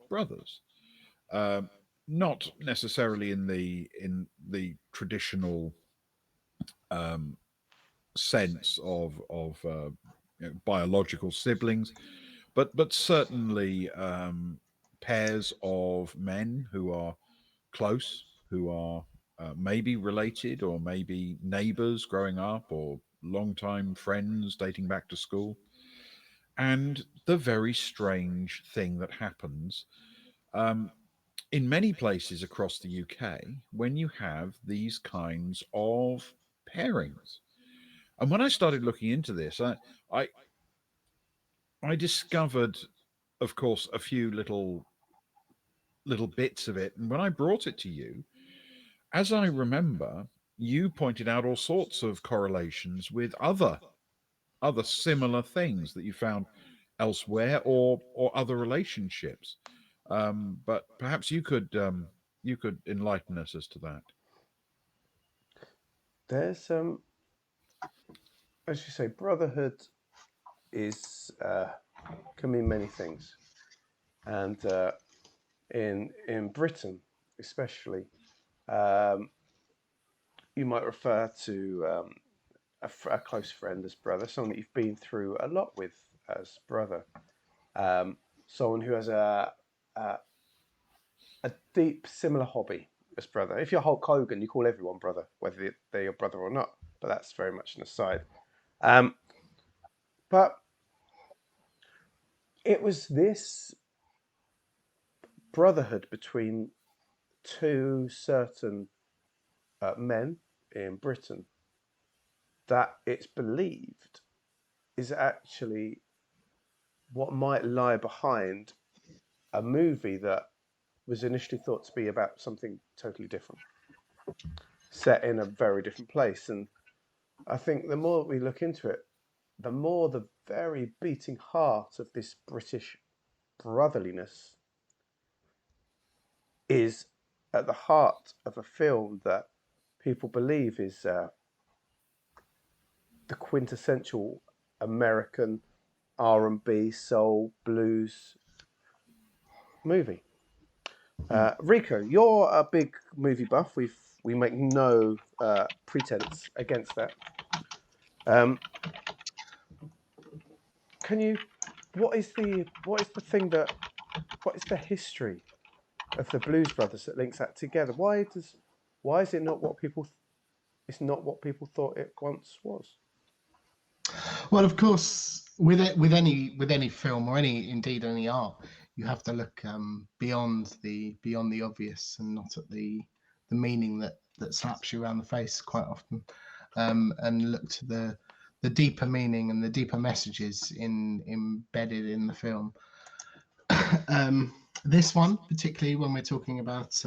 brothers. Um, Not necessarily in the traditional um, sense of biological siblings, but certainly pairs of men who are close, who are maybe related or maybe neighbors growing up or longtime friends dating back to school. And the very strange thing that happens um, in many places across the UK when you have these kinds of pairings. And when I started looking into this, I, I discovered, of course, a few little bits of it. And when I brought it to you, as I remember, you pointed out all sorts of correlations with other similar things that you found elsewhere or other relationships. But perhaps you could enlighten us as to that. There's as you say, brotherhood is can mean many things, and in Britain especially, um, you might refer to a close friend as brother, someone that you've been through a lot with as brother, um, someone who has a a deep similar hobby as brother. If you're Hulk Hogan, you call everyone brother, whether they're your brother or not. But that's very much an aside. Um, but it was this brotherhood between two certain men in Britain that it's believed is actually what might lie behind a movie that was initially thought to be about something totally different, set in a very different place. And I think the more we look into it, the more the very beating heart of this British brotherliness is at the heart of a film that people believe is the quintessential American R&B, soul, blues movie. Rico, you're a big movie buff. We make no pretense against that. Um, can you? What is the thing that? What is the history of the Blues Brothers that links that together? Why is it not what people? It's not what people thought it once was. Well, of course, with any film or any art, you have to look beyond the obvious and not at the meaning that slaps you around the face quite often, and look to the deeper meaning and the deeper messages embedded in the film. This one, particularly when we're talking about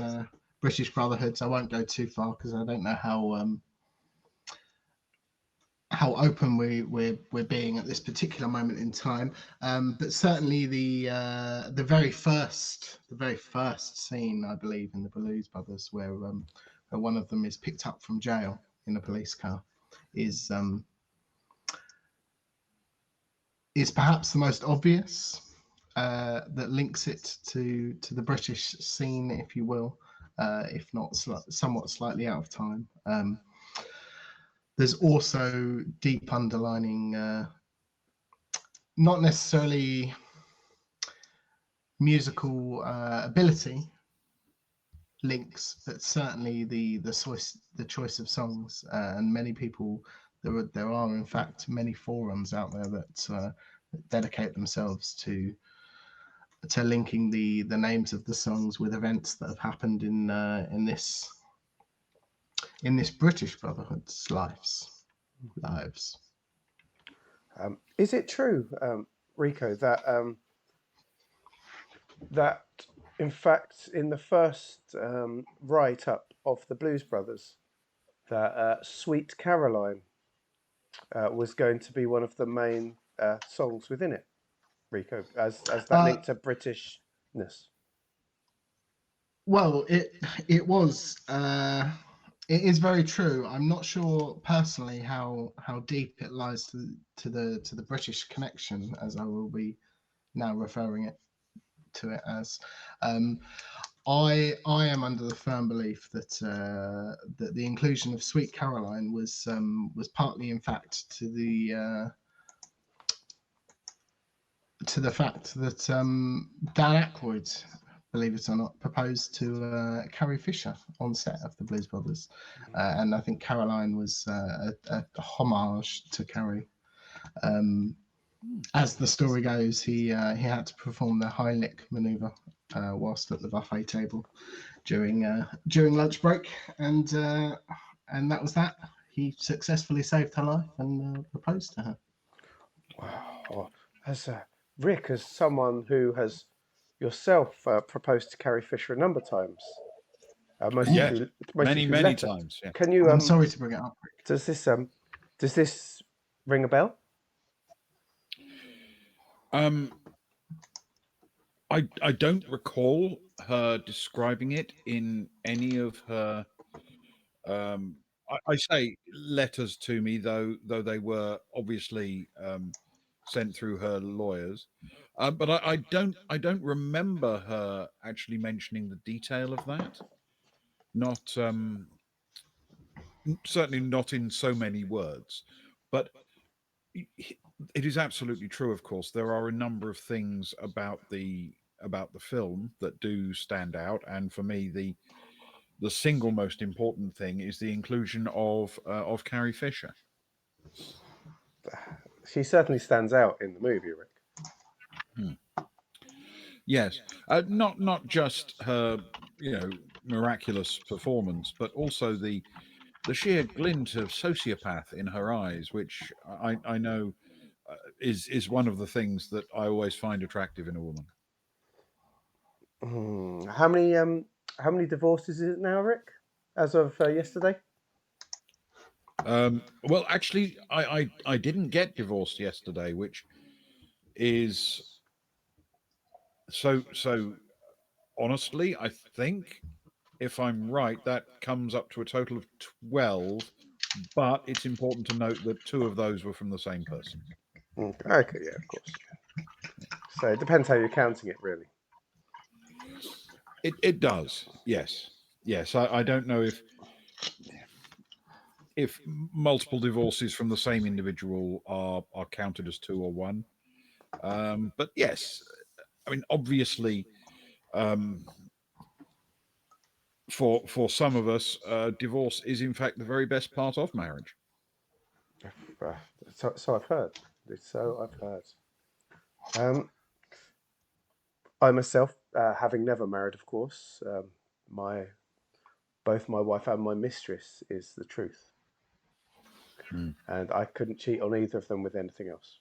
British Brotherhoods, I won't go too far because I don't know how open we're being at this particular moment in time. But certainly the very first scene, I believe, in the Blues Brothers, where one of them is picked up from jail in a police car, is perhaps the most obvious, that links it to the British scene, if you will, if not somewhat slightly out of time. There's also deep underlining, not necessarily musical ability links, but certainly the choice of songs, and many people. There are in fact many forums out there that dedicate themselves to linking the names of the songs with events that have happened in in this British Brotherhood's lives. Is it true, Rico, that that in fact in the first write-up of the Blues Brothers, that "Sweet Caroline" was going to be one of the main songs within it, Rico, as that linked to Britishness? Well, it was. It is very true. I'm not sure personally how deep it lies to the British connection, as I will be now referring to it as. I am under the firm belief that that the inclusion of Sweet Caroline was partly, in fact, to the fact that Dan Aykroyd, believe it or not, proposed to Carrie Fisher on set of the Blues Brothers, and I think Caroline was a homage to Carrie. As the story goes, he had to perform the Heimlich maneuver whilst at the buffet table during lunch break, and that was that. He successfully saved her life and proposed to her. Wow. As Rick, as someone who has yourself proposed to Carrie Fisher a number of times, most Yes, through many letter. times. Yeah. Can you I'm sorry to bring it up, Rick. does this ring a bell? I don't recall her describing it in any of her. I say letters to me, though they were obviously sent through her lawyers. But I don't remember her actually mentioning the detail of that. Not certainly not in so many words, but it is absolutely true. Of course, there are a number of things about the film that do stand out, and for me, the single most important thing is the inclusion of Carrie Fisher. She certainly stands out in the movie, Rick. Yes, not just her, miraculous performance, but also the sheer glint of sociopath in her eyes, which I know is one of the things that I always find attractive in a woman. How many divorces is it now, Rick? As of yesterday? Well, actually, I didn't get divorced yesterday, which is so. Honestly, I think, if I'm right, that comes up to a total of 12. But it's important to note that 2 of those were from the same person. Okay, yeah, of course. So it depends how you're counting it, really. It does, yes. I don't know if multiple divorces from the same individual are counted as 2 or 1. But yes, I mean, obviously, for some of us, divorce is in fact the very best part of marriage. So I've heard. So I've heard. I myself, having never married, of course, both my wife and my mistress is the truth, and I couldn't cheat on either of them with anything else.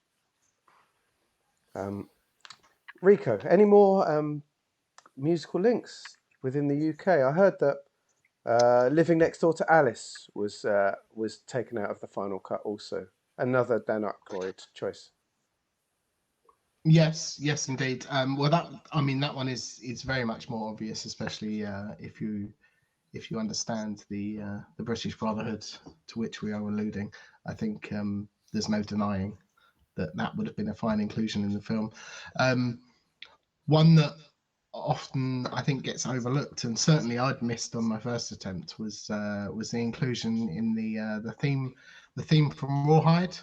Rico, any more musical links within the UK? I heard that Living Next Door to Alice was taken out of the final cut. Also, another Dan Aykroyd choice. Yes, indeed. Well, that one is very much more obvious, especially if you understand the British Brotherhood to which we are alluding. I think there's no denying that would have been a fine inclusion in the film. One that often I think gets overlooked, and certainly I'd missed on my first attempt, was the inclusion in the theme from Rawhide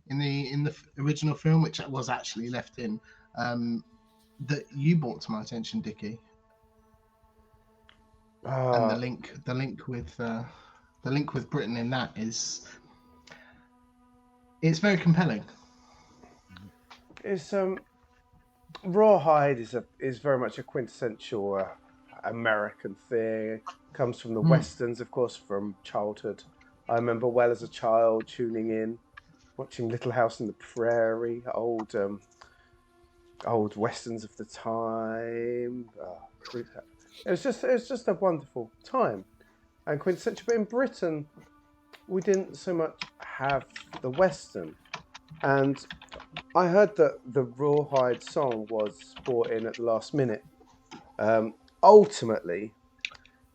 in the original film, which was actually left in, that you brought to my attention, Dickie. And the link with Britain in that it's very compelling. It's Rawhide is very much a quintessential American thing. Comes from the Mm. westerns, of course, from childhood. I remember well as a child tuning in, watching Little House on the Prairie, old westerns of the time. It was just a wonderful time and quintessential. But in Britain, we didn't so much have the western. And I heard that the Rawhide song was brought in at the last minute. Ultimately,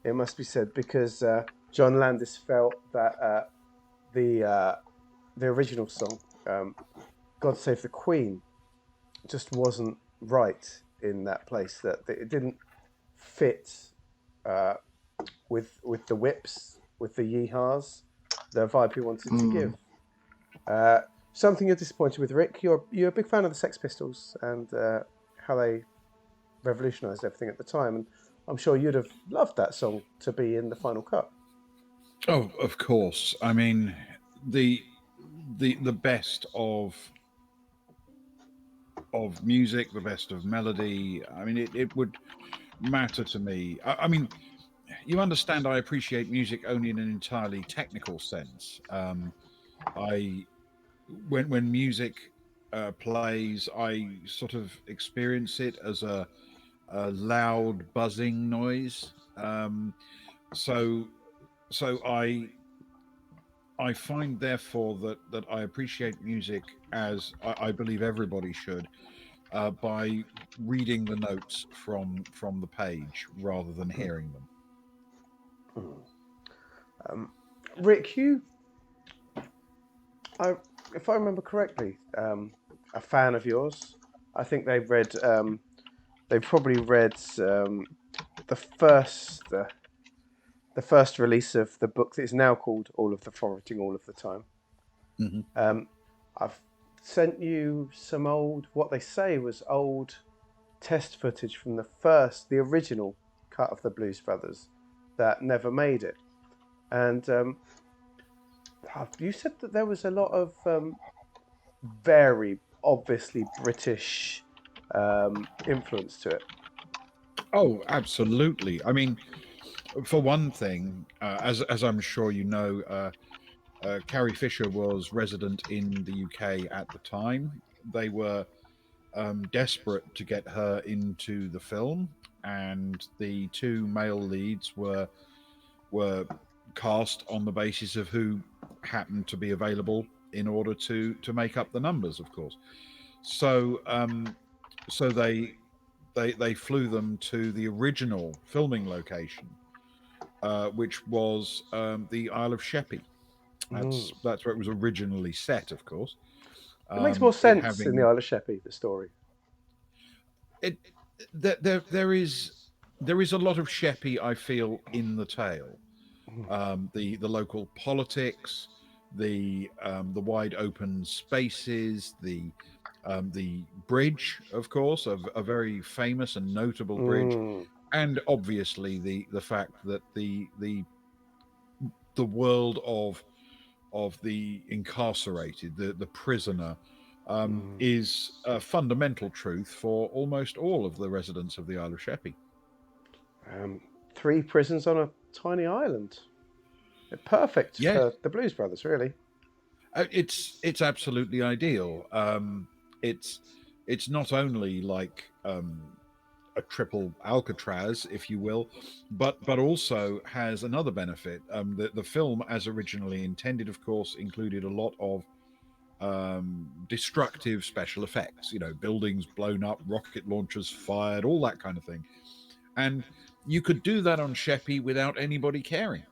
it must be said because John Landis felt that the original song, "God Save the Queen," just wasn't right in that place. That it didn't fit uh, with the whips, with the yeehaws, the vibe he wanted to give. Something you're disappointed with, Rick. You're a big fan of the Sex Pistols and how they revolutionised everything at the time, and I'm sure you'd have loved that song to be in the final cut. Oh, of course. I mean, the the best of music, the best of melody. I mean, it would matter to me. I mean, you understand. I appreciate music only in an entirely technical sense. I when music plays, I sort of experience it as a loud buzzing noise. So so I find therefore that I appreciate music as I believe everybody should by reading the notes from the page rather than hearing them. Um, Rick, I, if I remember correctly, a fan of yours. I think they probably read the first uh, the first release of the book that is now called All of the Foraging All of the Time. Hmm. I've sent you some what they say was old test footage from the original cut of the Blues Brothers that never made it. And you said that there was a lot of very obviously British influence to it. Oh, absolutely. I mean, for one thing, as I'm sure you know, Carrie Fisher was resident in the UK at the time. They were desperate to get her into the film, and the two male leads were cast on the basis of who happened to be available in order to make up the numbers, of course. So so they flew them to the original filming location, which was the Isle of Sheppey. Mm. That's where it was originally set, of course. It makes more It sense in the having Isle of Sheppey, the story. it there is a lot of Sheppey, I feel, in the tale. The local politics, the wide open spaces, the bridge, of course, a very famous and notable bridge, Mm. and obviously the fact that the world of the incarcerated, the prisoner, Mm. is a fundamental truth for almost all of the residents of the Isle of Sheppey. Um, Three prisons on a tiny island. Perfect Yes, for the Blues Brothers, really. it's absolutely ideal. It's it's not only like a triple Alcatraz, if you will, but also has another benefit. The film, as originally intended, of course, included a lot of destructive special effects. You know, buildings blown up, rocket launchers fired, all that kind of thing. And you could do that on Sheppey without anybody caring.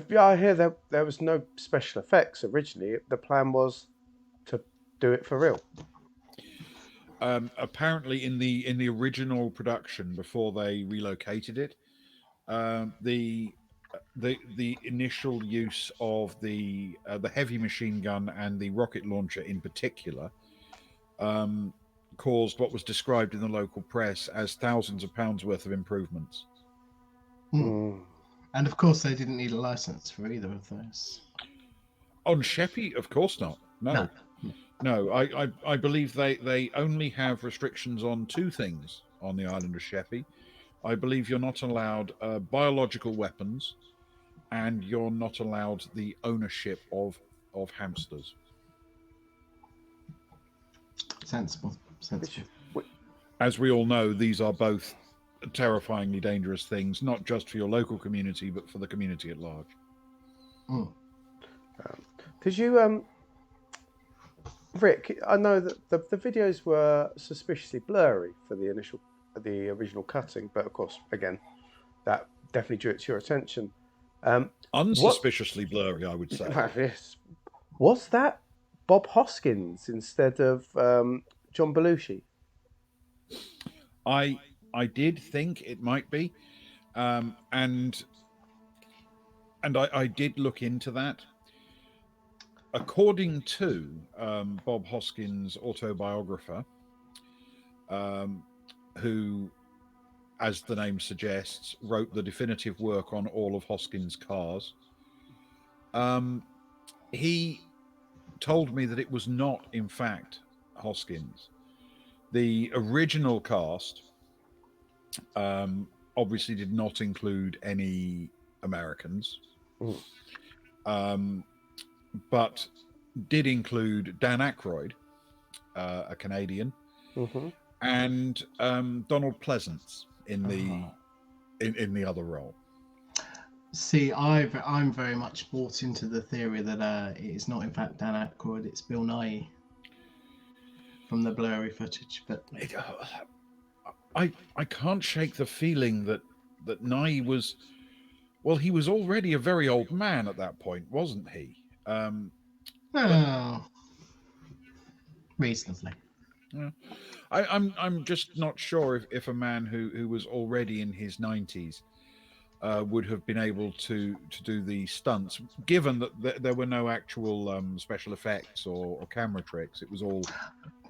Yeah, I hear there was no special effects originally. The plan was to do it for real. Apparently, in the original production, before they relocated it, the the initial use of the heavy machine gun and the rocket launcher in particular um, caused what was described in the local press as thousands of pounds worth of improvements. Mm. Mm. And of course, they didn't need a license for either of those. On Sheppey, of course not. No. No, no. I believe they only have restrictions on two things on the island of Sheppey. I believe you're not allowed biological weapons, and you're not allowed the ownership of hamsters. Sensible. Which, Sensible. which As we all know, these are both terrifyingly dangerous things, not just for your local community, but for the community at large. Mm. Did you, Rick? I know that the videos were suspiciously blurry for the original cutting, but of course, again, that definitely drew it to your attention. What? Unsuspiciously blurry, I would say. Yes. Was that Bob Hoskins instead of John Belushi? I did think it might be, and I did look into that. According to Bob Hoskins' autobiographer, who, as the name suggests, wrote the definitive work on all of Hoskins' cars, he told me that it was not, in fact, Hoskins. The original cast obviously did not include any Americans, but did include Dan Aykroyd, a Canadian, Mm-hmm. and Donald Pleasance in the other role. See, I'm very much bought into the theory that it is not in fact Dan Aykroyd, it's Bill Nye from the blurry footage. But I can't shake the feeling that Nye was, well, he was already a very old man at that point, wasn't he? oh, reasonably. Yeah. I'm just not sure if a man who was already in his 90s would have been able to do the stunts, given that there were no actual special effects or camera tricks. It was all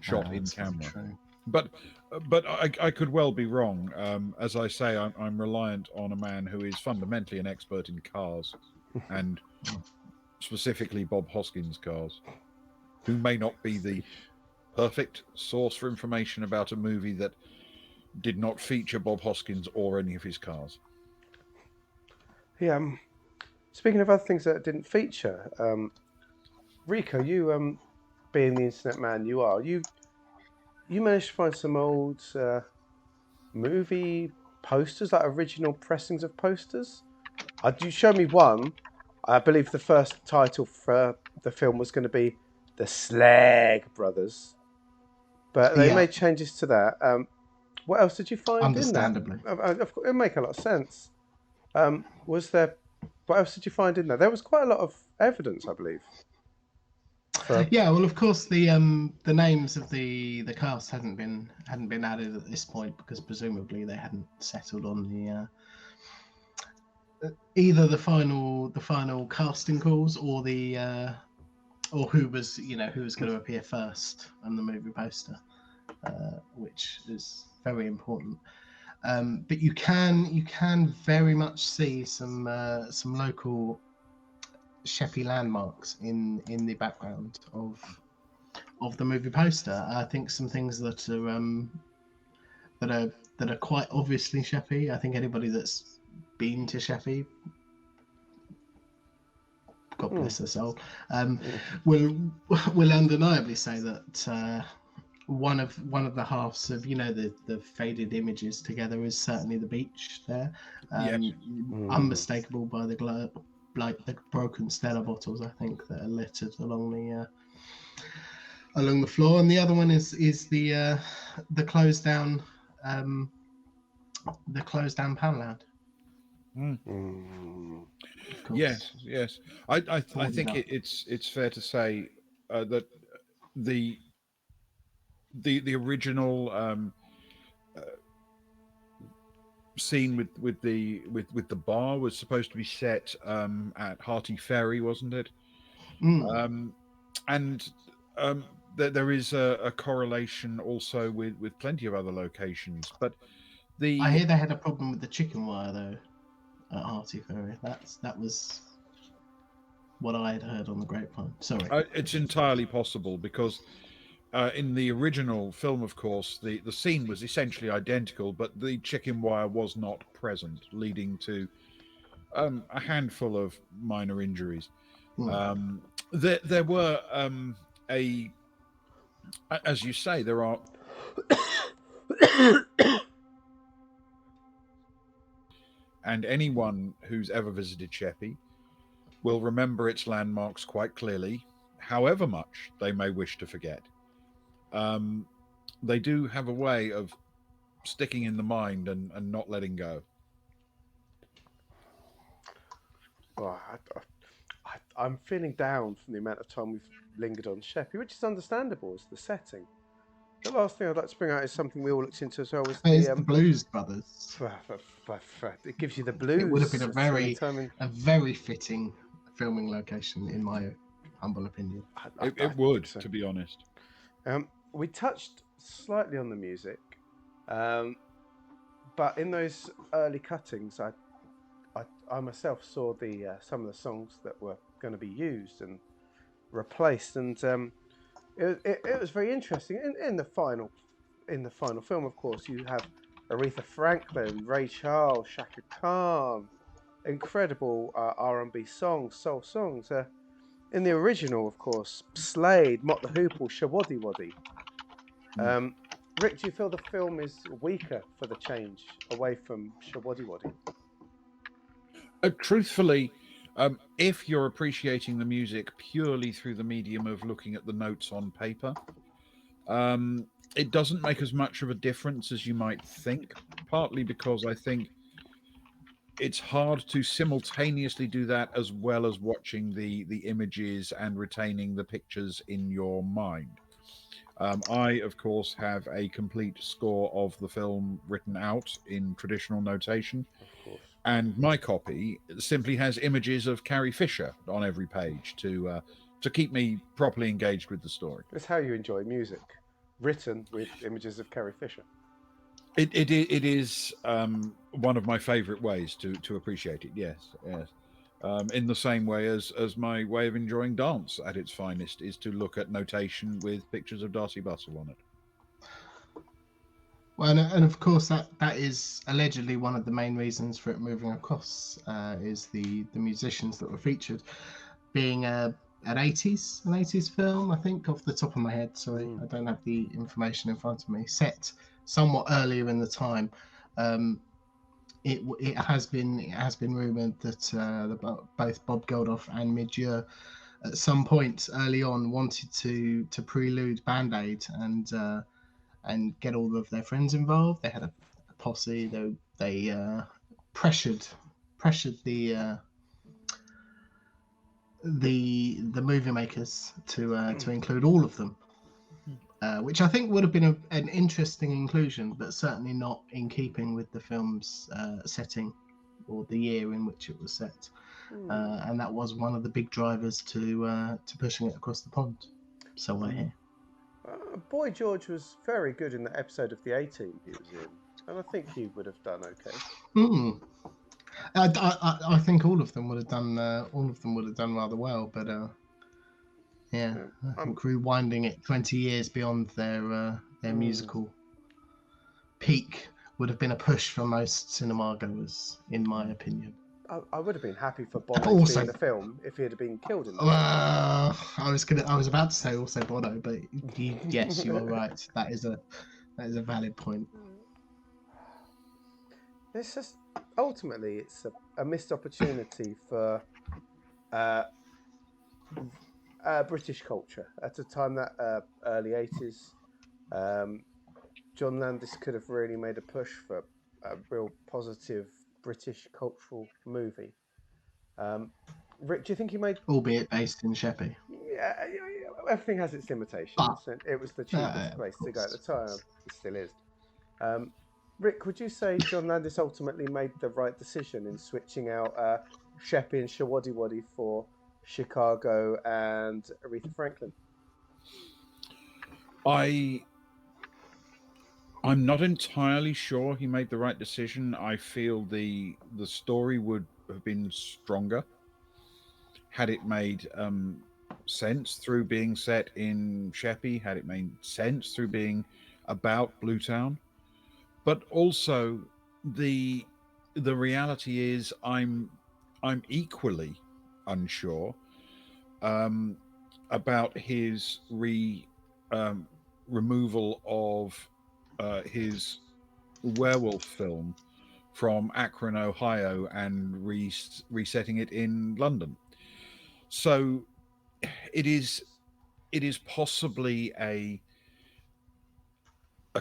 shot in camera. True. But I could well be wrong. As I say, I'm reliant on a man who is fundamentally an expert in cars, and specifically Bob Hoskins' cars, who may not be the perfect source for information about a movie that did not feature Bob Hoskins or any of his cars. Yeah. Speaking of other things that didn't feature, Rico, you being the internet man you are, you managed to find some old movie posters, like original pressings of posters. You showed me one. I believe the first title for the film was going to be The Slag Brothers, but they made changes to that. What else did you find in that? Understandably. Of course, it make a lot of sense. Was there? What else did you find in there? There was quite a lot of evidence, I believe. Yeah, well, of course, the names of the cast hadn't been added at this point because presumably they hadn't settled on the either the final casting calls or the or who was going to appear first on the movie poster, which is very important. But you can very much see some local Sheppey landmarks in the background of the movie poster. I think some things that are quite obviously Sheppey. I think anybody that's been to Sheppey, God bless her soul, will undeniably say that one of the halves of the faded images together is certainly the beach there. Yes. Unmistakable by the the broken Stella bottles, I think, that are littered along the floor, and the other one is the closed down Poundland. Yes. I think it's fair to say that the original scene with the bar was supposed to be set at Hearty Ferry, wasn't it? And there is a correlation also with plenty of other locations, but I hear they had a problem with the chicken wire though at Hearty Ferry. That was what I had heard on the grapevine. Sorry. It's entirely possible because in the original film, of course, the scene was essentially identical, but the chicken wire was not present, leading to a handful of minor injuries. Hmm. There were as you say, there are, and anyone who's ever visited Sheppey will remember its landmarks quite clearly, however much they may wish to forget. Um, they do have a way of sticking in the mind and not letting go. Well, I'm feeling down from the amount of time we've lingered on Sheppey, which is understandable. It's the setting. The last thing I'd like to bring out is something we all looked into as well. Was It's the the Blues Brothers. it gives you the It would have been blues anytime. And a very fitting filming location, in my humble opinion. I It would, think so. to be honest. We touched slightly on the music, um, but in those early cuttings, I myself saw the some of the songs that were going to be used and replaced, and it was very interesting. In the final film, of course, you have Aretha Franklin, Ray Charles, Shaka Khan, incredible R&B songs, soul songs. In the original, of course, Slade, Mott the Hoople, Shawaddy Waddy. Um, Rick, do you feel the film is weaker for the change away from Shawaddy Waddy? Truthfully, if you're appreciating the music purely through the medium of looking at the notes on paper, it doesn't make as much of a difference as you might think. Partly because I think it's hard to simultaneously do that as well as watching the images and retaining the pictures in your mind. I, of course, have a complete score of the film written out in traditional notation, Of course. and my copy simply has images of Carrie Fisher on every page to keep me properly engaged with the story. It's how you enjoy music, written with images of Carrie Fisher. It is one of my favourite ways to appreciate it. Yes, yes. In the same way as my way of enjoying dance at its finest is to look at notation with pictures of Darcy Bustle on it. Well, and of course that is allegedly one of the main reasons for it moving across, is the musicians that were featured being an 80s film, I think, off the top of my head. Sorry, I don't have the information in front of me. Set somewhat earlier in the time. It has been rumored that both Bob Geldof and Midge at some point early on wanted to prelude Band Aid and get all of their friends involved. They had a posse. They pressured the movie makers to include all of them, which I think would have been an interesting inclusion, but certainly not in keeping with the film's setting or the year in which it was set. And that was one of the big drivers to pushing it across the pond. So I hear. Boy George was very good in that episode of the A-Team he was in, and I think he would have done okay. I think all of them would have done. All of them would have done rather well, but yeah, I think rewinding it 20 years beyond their musical peak would have been a push for most cinema goers, in my opinion. I would have been happy for Bono to be Also, in the film if he had been killed in the I was about to say also Bono, but yes, you are right. That is a valid point. It's just ultimately it's a missed opportunity for British culture at a time that early 80s. John Landis could have really made a push for a real positive British cultural movie. Rick, do you think he made? Albeit based in Sheppey. Yeah, everything has its limitations. But It was the cheapest place to go at the time. It still is. Rick, would you say John Landis ultimately made the right decision in switching out Sheppey and Shawaddy Waddy for Chicago and Aretha Franklin? I'm not entirely sure he made the right decision. I feel the story would have been stronger had it made sense through being set in Sheppey, had it made sense through being about Bluetown, but also the the reality is I'm equally unsure um, about his um, removal of his werewolf film from Akron, Ohio, and resetting it in London. So it is it is possibly a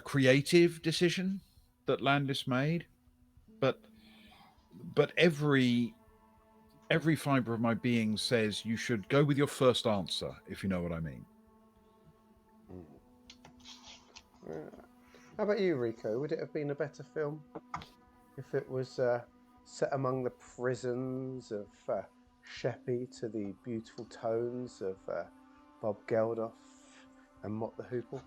creative decision that Landis made, but every fiber of my being says you should go with your first answer, if you know what I mean. Mm. How about you, Rico? Would it have been a better film if it was set among the prisons of Sheppey to the beautiful tones of Bob Geldof and Mott the Hoople?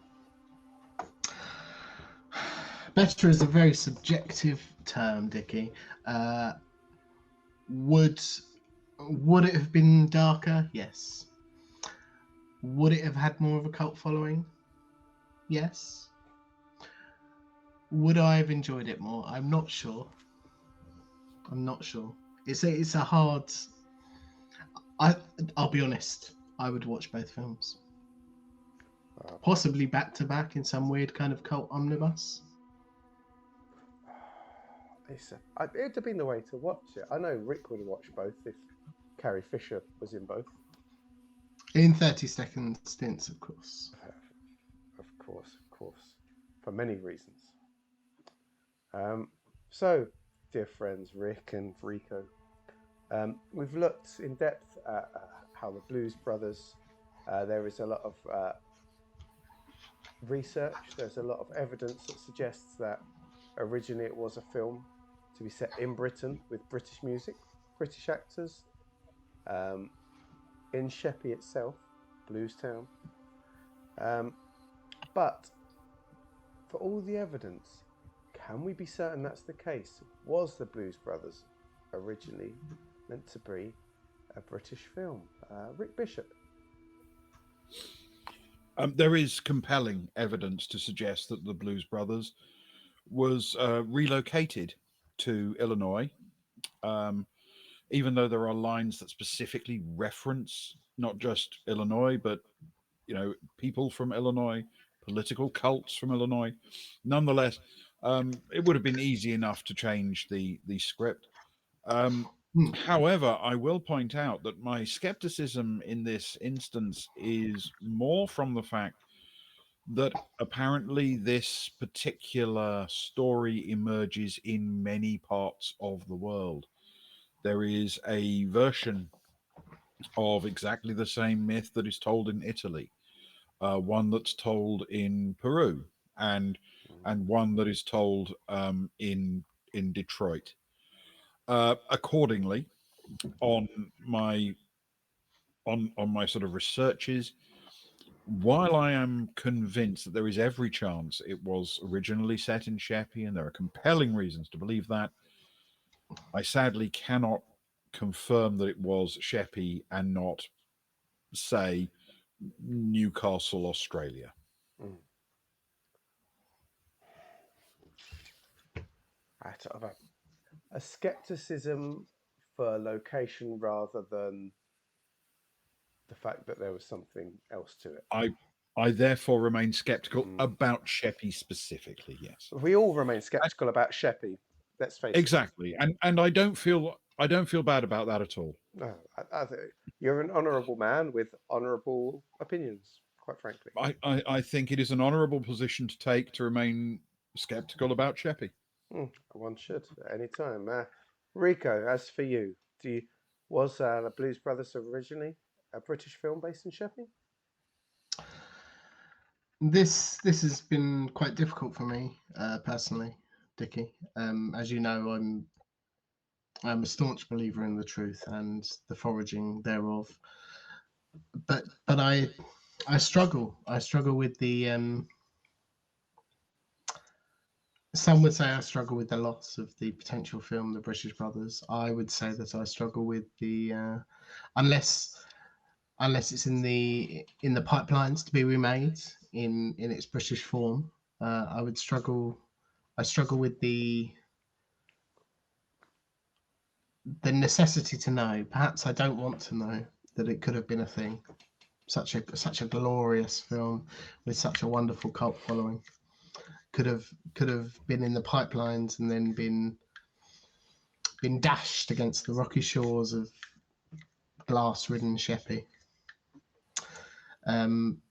Better is a very subjective term, Dickie. Uh, would would it have been darker? Yes. Would it have had more of a cult following? Yes. Would I have enjoyed it more? I'm not sure. I'm not sure. It's a hard. I I'll be honest. I would watch both films, Uh, possibly back to back in some weird kind of cult omnibus. it'd have been the way to watch it. I know Rick would have watched both if Carrie Fisher was in both. In 30-second stints, of course. Of course, for many reasons. So, dear friends, Rick and Rico, we've looked in depth at how the Blues Brothers, there is a lot of research, there's a lot of evidence that suggests that originally it was a film to be set in Britain with British music, British actors, um, in Sheppey itself, Blues Town. But for all the evidence, can we be certain that's the case? Was the Blues Brothers originally meant to be a British film? Rick Bishop. There is compelling evidence to suggest that the Blues Brothers was relocated to Illinois, um, even though there are lines that specifically reference not just Illinois, but people from Illinois, political cults from Illinois. Nonetheless, it would have been easy enough to change the script. Um, Hmm. However, I will point out that my skepticism in this instance is more from the fact that apparently this particular story emerges in many parts of the world. There is a version of exactly the same myth that is told in Italy, one that's told in Peru, and one that is told in Detroit. Accordingly, on my on my sort of researches, while I am convinced that there is every chance it was originally set in Sheppey, and there are compelling reasons to believe that, I sadly cannot confirm that it was Sheppey and not, say, Newcastle, Australia. Mm. Sort of a skepticism for location rather than the fact that there was something else to it. I therefore remain sceptical about Sheppey specifically. Yes, We all remain sceptical about Sheppey. Let's face exactly, and I don't feel bad about that at all. it. No, I think you're an honourable man with honourable opinions. Quite frankly, I think it is an honourable position to take to remain skeptical about Sheppey. one should at any time. Rico, as for you, was the Blues Brothers originally a British film based in Sheppey? This has been quite difficult for me personally, Dickie. As you know, I'm a staunch believer in the truth and the foraging thereof. But I struggle. I struggle with the. Some would say I struggle with the loss of the potential film, The British Brothers. I would say that I struggle with the unless unless it's in the pipelines to be remade in its British form. I would struggle. I struggle with the necessity to know. Perhaps I don't want to know that it could have been a thing. Such a glorious film with such a wonderful cult following could have been in the pipelines and then been dashed against the rocky shores of glass-ridden Sheppey. Um,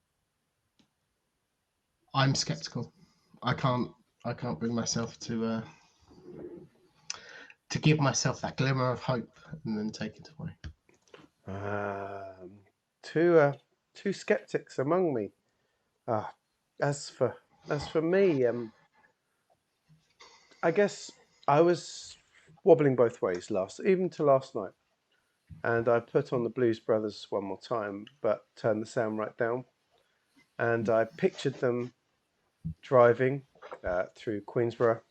I'm skeptical. I can't. I can't bring myself to give myself that glimmer of hope and then take it away. Um, two skeptics among me. Ah, as for me, I guess I was wobbling both ways even to last night, and I put on the Blues Brothers one more time, but turned the sound right down, and I pictured them driving through Queensborough,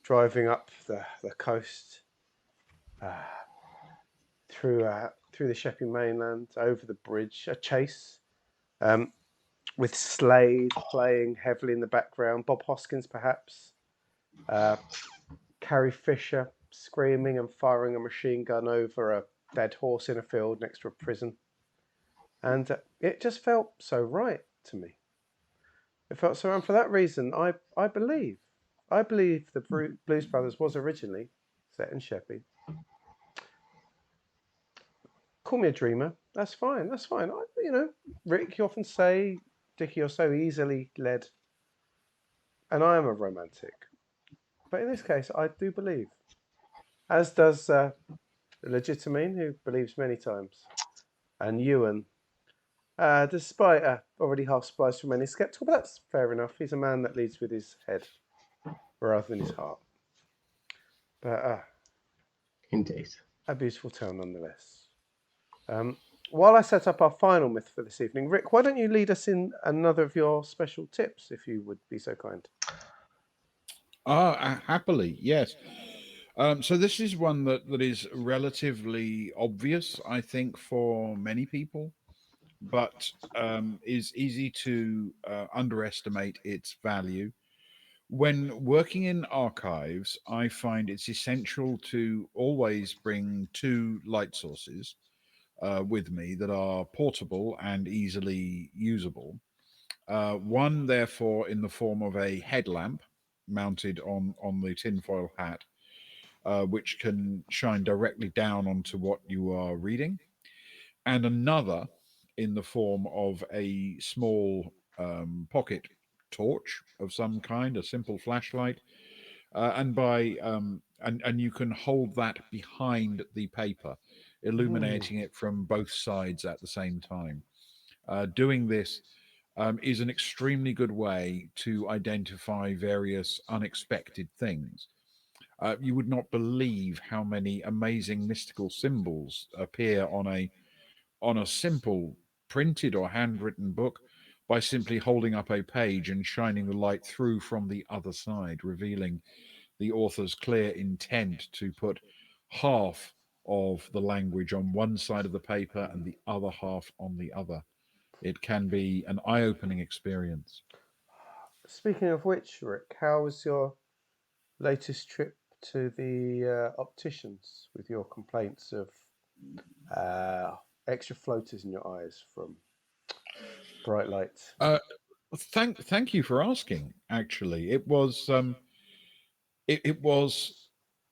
driving up the coast, uh, through the Sheppey mainland, over the bridge, a chase, um, with Slade playing heavily in the background, Bob Hoskins perhaps, Carrie Fisher screaming and firing a machine gun over a dead horse in a field next to a prison. And it just felt so right to me. It felt so, and for that reason, I believe the Blues Brothers was originally set in Sheppey. Call me a dreamer. That's fine. That's fine. Rick, you often say, Dickie, you're so easily led, and I am a romantic. But in this case, I do believe, as does Legitimine, who believes many times, and Ewan, despite already half spliced from many skeptical, but that's fair enough. He's a man that leads with his head rather than his heart. But Indeed. a beautiful tale nonetheless. While I set up our final myth for this evening, Rick, why don't you lead us in another of your special tips, if you would be so kind? Happily, yes. So this is one that is relatively obvious, I think, for many people, but is easy to underestimate its value. When working in archives, I find it's essential to always bring two light sources with me that are portable and easily usable. One, therefore, in the form of a headlamp mounted on the tinfoil hat, which can shine directly down onto what you are reading, and another in the form of a small pocket torch of some kind, a simple flashlight, and you can hold that behind the paper, illuminating it from both sides at the same time. Doing this is an extremely good way to identify various unexpected things. You would not believe how many amazing mystical symbols appear on a simple printed or handwritten book by simply holding up a page and shining the light through from the other side, revealing the author's clear intent to put half of the language on one side of the paper and the other half on the other. It can be an eye-opening experience. Speaking of which, Rick, how was your latest trip to the opticians with your complaints of extra floaters in your eyes from bright light? Uh, thank you for asking. Actually, it was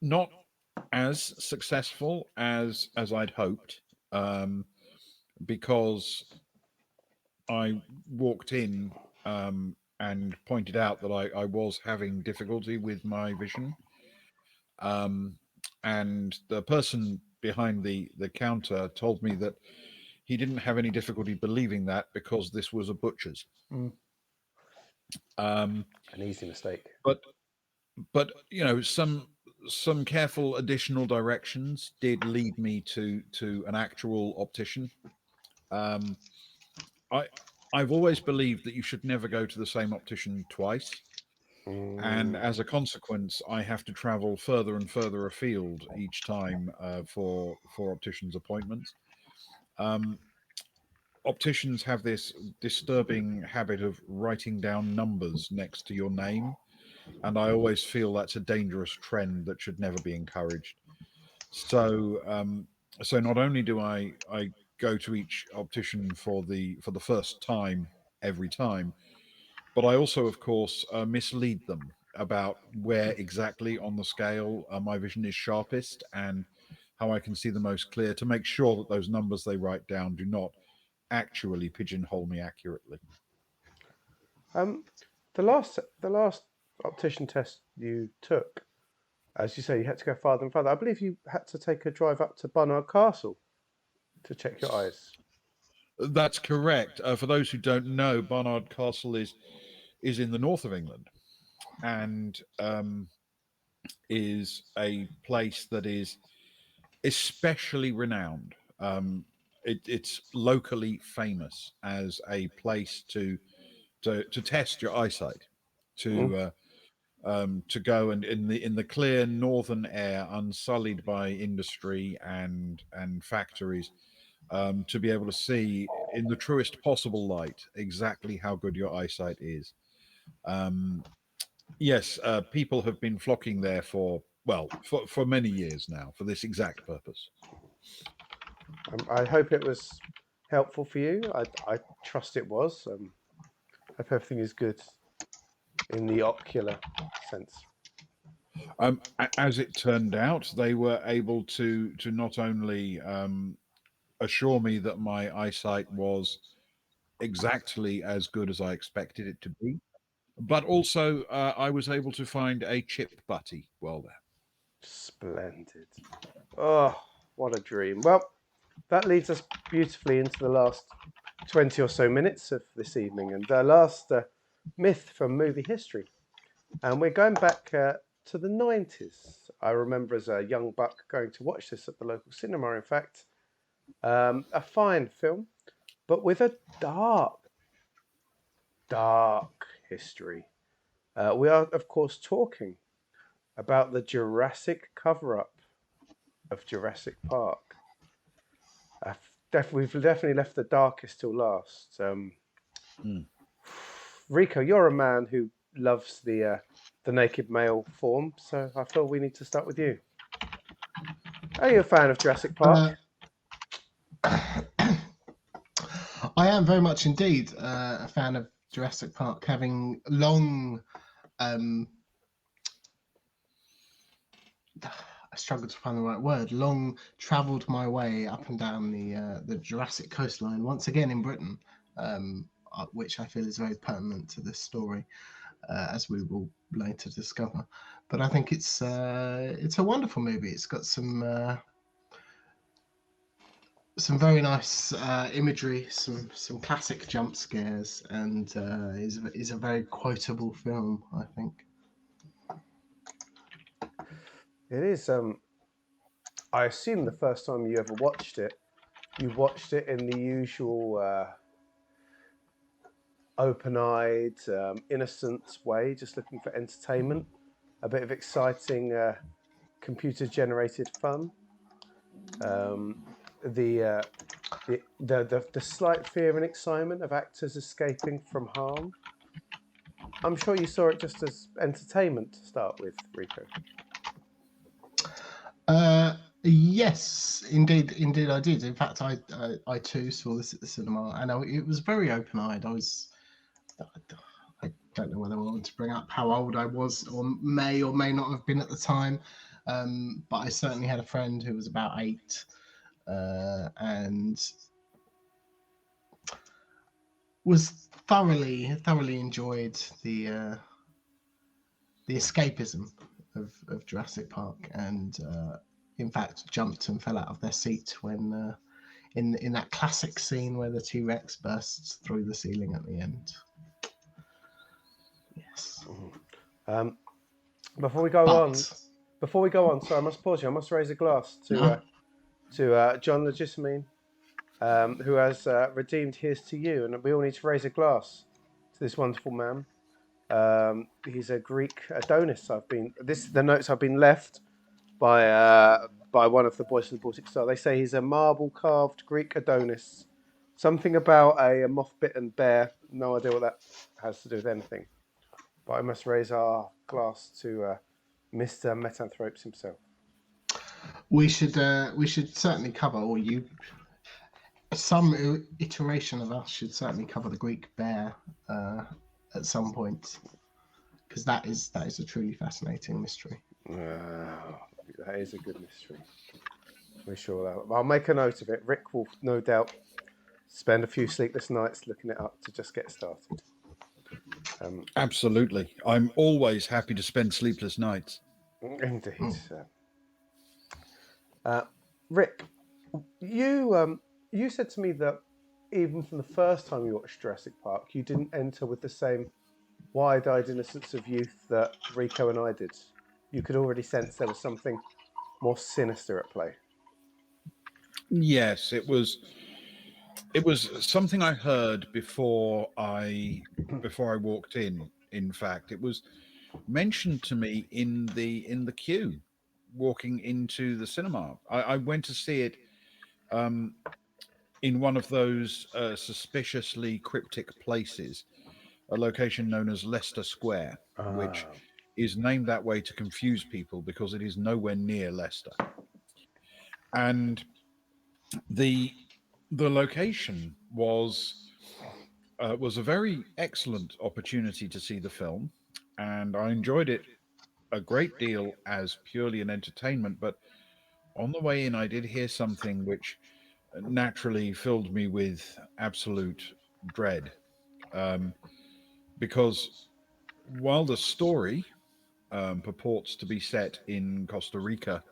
not as successful as I'd hoped, um, because I walked in and pointed out that I was having difficulty with my vision, um, and the person behind the counter told me that he didn't have any difficulty believing that because this was a butcher's. Mm. Um, An easy mistake. but some careful additional directions did lead me to an actual optician. Um, I I've always believed that you should never go to the same optician twice, and Mm. as a consequence, I have to travel further and further afield each time for opticians appointments. Um, opticians have this disturbing habit of writing down numbers next to your name, and I always feel that's a dangerous trend that should never be encouraged. So, so not only do I go to each optician for the first time every time, but I also, of course, mislead them about where exactly on the scale my vision is sharpest and how I can see the most clear to make sure that those numbers they write down do not actually pigeonhole me accurately. Um, the last optician test you took, as you say, you had to go farther and farther. I believe you had to take a drive up to Barnard Castle to check your eyes. That's correct. For those who don't know, Barnard Castle is in the north of England, and is a place that is especially renowned. It's locally famous as a place to test your eyesight, Mm. to go and in the clear northern air, unsullied by industry and factories, to be able to see in the truest possible light exactly how good your eyesight is. Um, yes, people have been flocking there for for many years now for this exact purpose. I hope it was helpful for you. I trust it was. Hope everything is good in the ocular sense. As it turned out, they were able to not only assure me that my eyesight was exactly as good as I expected it to be, but also I was able to find a chip butty while there. Splendid. Oh, what a dream. Well, that leads us beautifully into the last 20 or so minutes of this evening and the last myth from movie history. And we're going back to the 90s. I remember as a young buck going to watch this at the local cinema, in fact. A fine film, but with a dark, dark history. We are, of course, talking about the Jurassic cover up of Jurassic Park. We've definitely left the darkest till last. Mm. Rico, you're a man who loves the naked male form, so I feel we need to start with you. Are you a fan of Jurassic Park? I am very much indeed a fan of Jurassic Park, having long. I struggle to find the right word. Long travelled my way up and down the Jurassic coastline, once again in Britain, which I feel is very pertinent to this story, as we will later discover. But I think it's a wonderful movie. It's got some very nice imagery, some classic jump scares, and is a very quotable film, I think. It is. I assume the first time you ever watched it, you watched it in the usual open-eyed, innocent way, just looking for entertainment, a bit of exciting computer-generated fun. Um, the, uh, the slight fear and excitement of actors escaping from harm. I'm sure you saw it just as entertainment to start with, Rico. Yes, indeed, I did. In fact, I too saw this at the cinema, and it was very open-eyed. I don't know whether I want to bring up how old I was, or may not have been at the time, but I certainly had a friend who was about 8, and was thoroughly enjoyed the escapism of Jurassic Park, and in fact jumped and fell out of their seat when in that classic scene where the T-Rex bursts through the ceiling at the end. Yes. Um, before we go on, sorry, I must pause you. I must raise a glass to John Legismine, who has redeemed his to you, and we all need to raise a glass to this wonderful man. He's a Greek Adonis. The notes I've been left by one of the boys from the Baltic Star. They say he's a marble carved Greek Adonis, Something about a moth-bitten bear. No idea what that has to do with anything. But I must raise our glass to Mr. Metanthropes himself. We should certainly cover, or you, some iteration of us should certainly cover the Greek bear at some point, because that is a truly fascinating mystery. That is a good mystery. We sure I'll make a note of it. Rick will no doubt spend a few sleepless nights looking it up to just get started. Absolutely. I'm always happy to spend sleepless nights. Indeed. Rick, you said to me that even from the first time you watched Jurassic Park, you didn't enter with the same wide-eyed innocence of youth that Rico and I did. You could already sense there was something more sinister at play. Yes, it was something I heard before I walked in. In fact, it was mentioned to me in the queue walking into the cinema. I went to see it in one of those suspiciously cryptic places, a location known as Leicester Square, which is named that way to confuse people because it is nowhere near Leicester. And the the location was a very excellent opportunity to see the film, and I enjoyed it a great deal as purely an entertainment. But on the way in, I did hear something which naturally filled me with absolute dread, um, because while the story purports to be set in Costa Rica,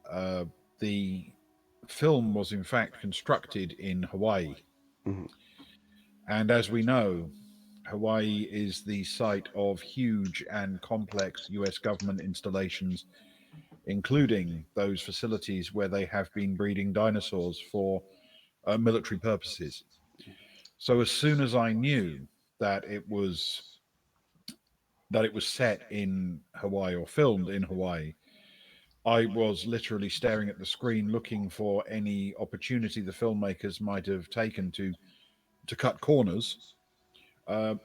uh, the film was in fact constructed in Hawaii. Mhm. And as we know, Hawaii is the site of huge and complex US government installations, including those facilities where they have been breeding dinosaurs for military purposes. So as soon as I knew that it was that it was set in Hawaii or filmed in Hawaii, I was literally staring at the screen looking for any opportunity the filmmakers might have taken to cut corners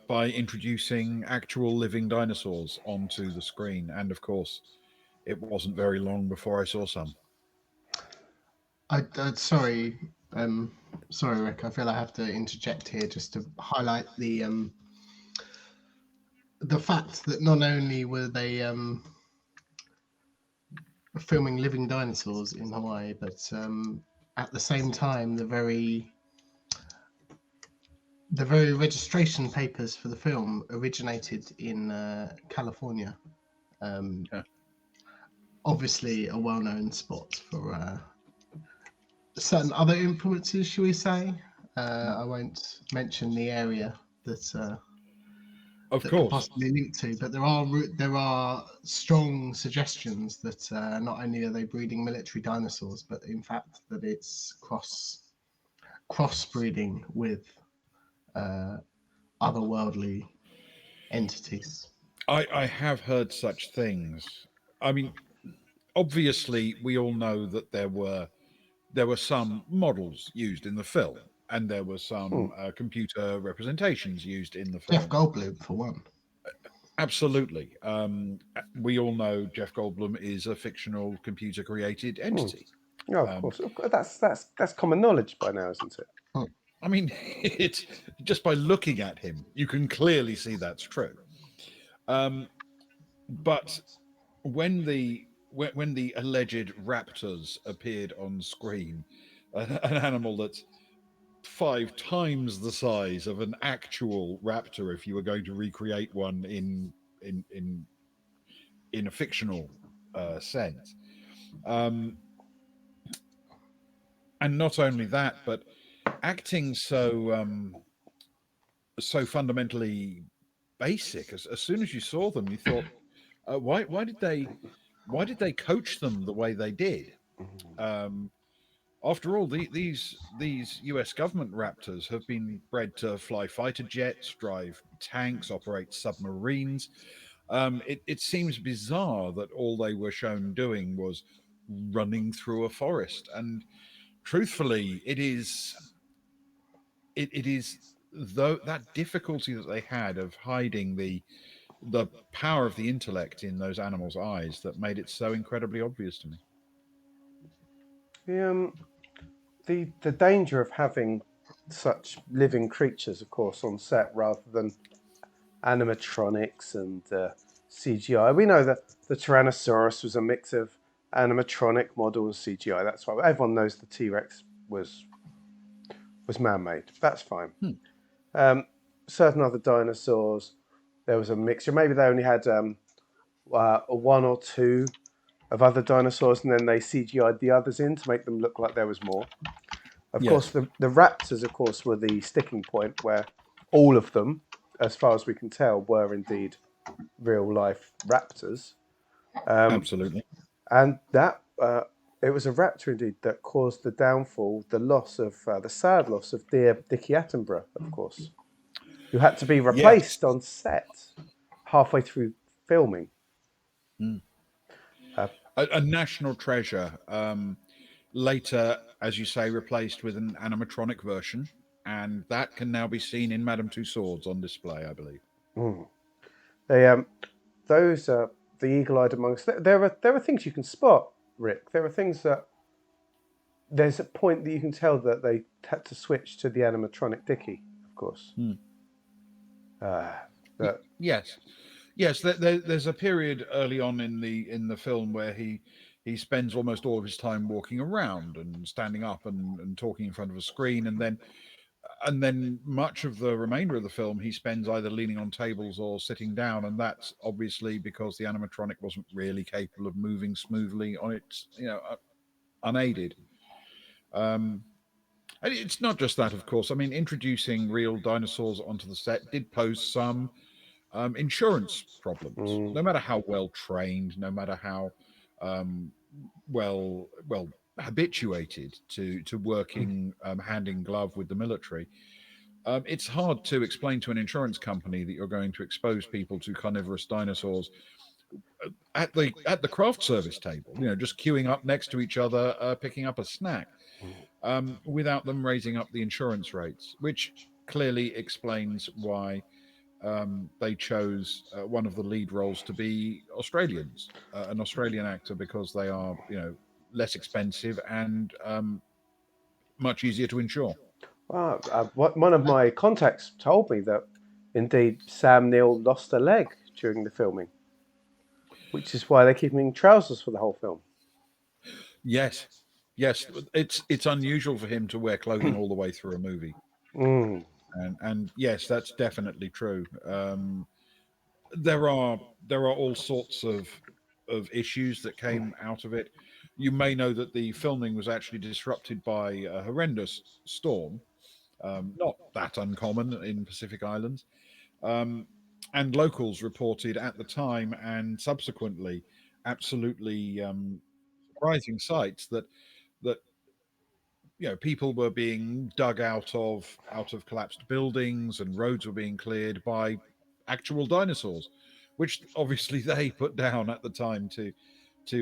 by introducing actual living dinosaurs onto the screen. And of course, it wasn't very long before I saw some. Sorry, sorry, Rick. I feel I have to interject here just to highlight the fact that not only were they filming living dinosaurs in Hawaii, but at the same time, the very registration papers for the film originated in California. Yeah. Obviously, a well-known spot for certain other influences, shall we say? I won't mention the area Of that could course. possibly link to, but there are strong suggestions that not only are they breeding military dinosaurs, but in fact that it's crossbreeding with uh, otherworldly entities. I have heard such things. I mean, obviously, we all know that there were some models used in the film, and there were Hmm. some computer representations used in the Jeff film. Goldblum, for one. Absolutely. We all know Jeff Goldblum is a fictional computer created entity. Oh, of Um, course. That's common knowledge by now, isn't it? I mean, it's just by looking at him, you can clearly see that's true. Um, but when the alleged raptors appeared on screen, an animal that's 5 times the size of an actual raptor, if you were going to recreate one in in in a fictional sense, um, and not only that, but acting so fundamentally basic. As soon as you saw them, you thought, why did they coach them the way they did? Um, After all, these U.S. government Raptors have been bred to fly fighter jets, drive tanks, operate submarines. It seems bizarre that all they were shown doing was running through a forest. And truthfully, it is it is though that difficulty that they had of hiding the power of the intellect in those animals' eyes that made it so incredibly obvious to me. The the danger of having such living creatures, of course, on set rather than animatronics and CGI. We know that the Tyrannosaurus was a mix of animatronic model and CGI. That's why everyone knows the T-Rex was man-made. That's fine. Certain other dinosaurs, there was a mixture. Maybe they only had one or two of other dinosaurs, and then they CGI'd the others in to make them look like there was more. Of course, Yes, the raptors, of course, were the sticking point where all of them, as far as we can tell, were indeed real life raptors. absolutely. And that it was a raptor indeed that caused the downfall, the loss of the sad loss of dear Dickie Attenborough, of course, who had to be Yes. replaced on set halfway through filming. Uh, A national treasure. Later, as you say, replaced with an animatronic version, and that can now be seen in Madame Tussauds on display, I believe. mm. They those the eagle-eyed amongst there are things you can spot, Rick. There are things that there's a point that you can tell that they had to switch to the animatronic Dickie, of course. That Yes, yes. There's a period early on in the film where he spends almost all of his time walking around and standing up and talking in front of a screen, and then much of the remainder of the film he spends either leaning on tables or sitting down, and that's obviously because the animatronic wasn't really capable of moving smoothly on its unaided. Um, and it's not just that, of course. I mean, introducing real dinosaurs onto the set did pose some insurance problems. mm, No matter how well trained, no matter how um, well habituated to working hand in glove with the military, it's hard to explain to an insurance company that you're going to expose people to carnivorous dinosaurs at the craft service table. Just queuing up next to each other, picking up a snack, without them raising up the insurance rates, which clearly explains why they chose one of the lead roles to be Australians, an Australian actor, because they are, less expensive and much easier to insure. one of my contacts told me that indeed Sam Neill lost a leg during the filming, which is why they keep him in trousers for the whole film. Yes, yes, it's unusual for him to wear clothing all the way through a movie, Mm. and yes, that's definitely true. There are all sorts of issues that came out of it. You may know that the filming was actually disrupted by a horrendous storm, not that uncommon in Pacific Islands. Um, and locals reported at the time and subsequently absolutely surprising sights that people were being dug out of collapsed buildings, and roads were being cleared by actual dinosaurs, which obviously they put down at the time to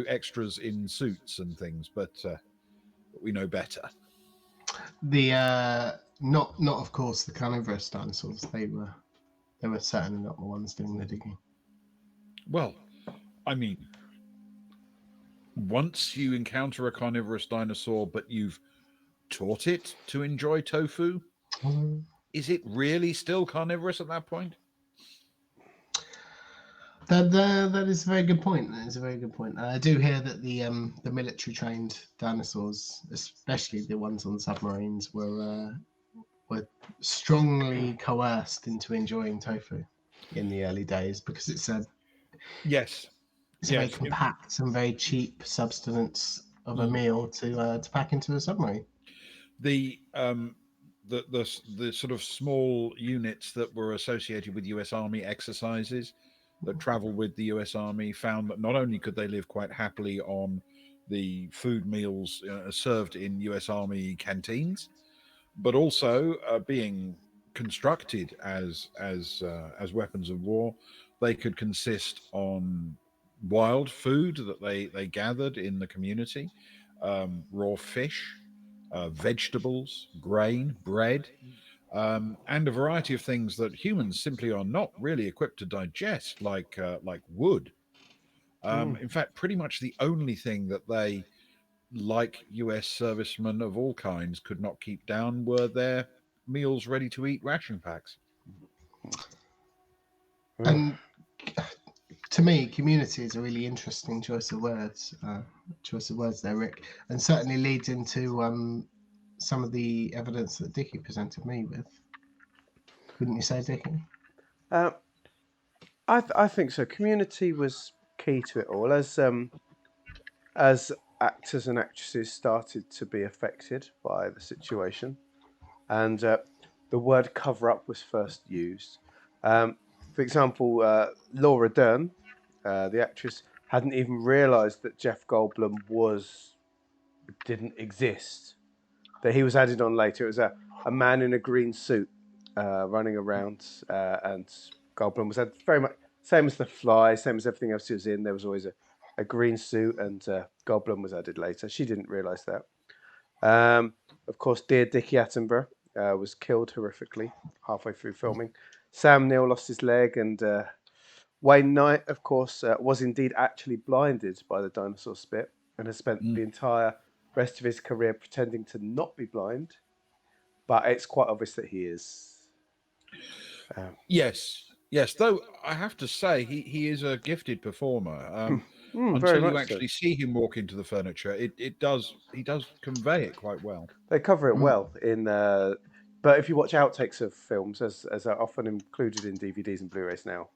extras in suits and things, but we know better. The not of course the carnivorous dinosaurs. They were certainly not the ones doing the digging. Well, I mean, once you encounter a carnivorous dinosaur, but you've taught it to enjoy tofu, is it really still carnivorous at that point? That is a very good point. That is a very good point. I do hear that the military trained dinosaurs, especially the ones on submarines, were strongly coerced into enjoying tofu in the early days because Yes, it's a very yes. compact and very cheap substance of a meal to pack into a submarine. The the sort of small units that were associated with U.S. Army exercises that travel with the U.S. Army found that not only could they live quite happily on the food meals served in U.S. Army canteens, but also being constructed as weapons of war, they could consist on wild food that they gathered in the community, raw fish, vegetables, grain, bread. and a variety of things that humans simply are not really equipped to digest, like wood. Mm. In fact, pretty much the only thing that they, like US servicemen of all kinds, could not keep down were their meals ready to eat ration packs. Ugh. And to me, community is a really interesting choice of words. Choice of words there, Rick, and certainly leads into some of the evidence that Dickie presented me with. Wouldn't you say, Dickie? Uh, I think so. Community was key to it all. As actors and actresses started to be affected by the situation, and the word cover up was first used. For example, Laura Dern, the actress, hadn't even realised that Jeff Goldblum didn't exist. That he was added on later. It was a man in a green suit running around, and Goldblum was added very much same as The Fly, same as everything else he was in. There was always a green suit, and Goldblum was added later. She didn't realise that. Of course, dear Dickie Attenborough was killed horrifically halfway through filming. Sam Neill lost his leg, and Wayne Knight, of course, was indeed actually blinded by the dinosaur spit and has spent the entire rest of his career pretending to not be blind. But it's quite obvious that he is. Yes, yes. Though I have to say, he is a gifted performer. Very Until you much so. actually see him walk into the furniture, it does he does convey it quite well. They cover it Mm. well in. But if you watch outtakes of films, as are often included in DVDs and Blu-rays now,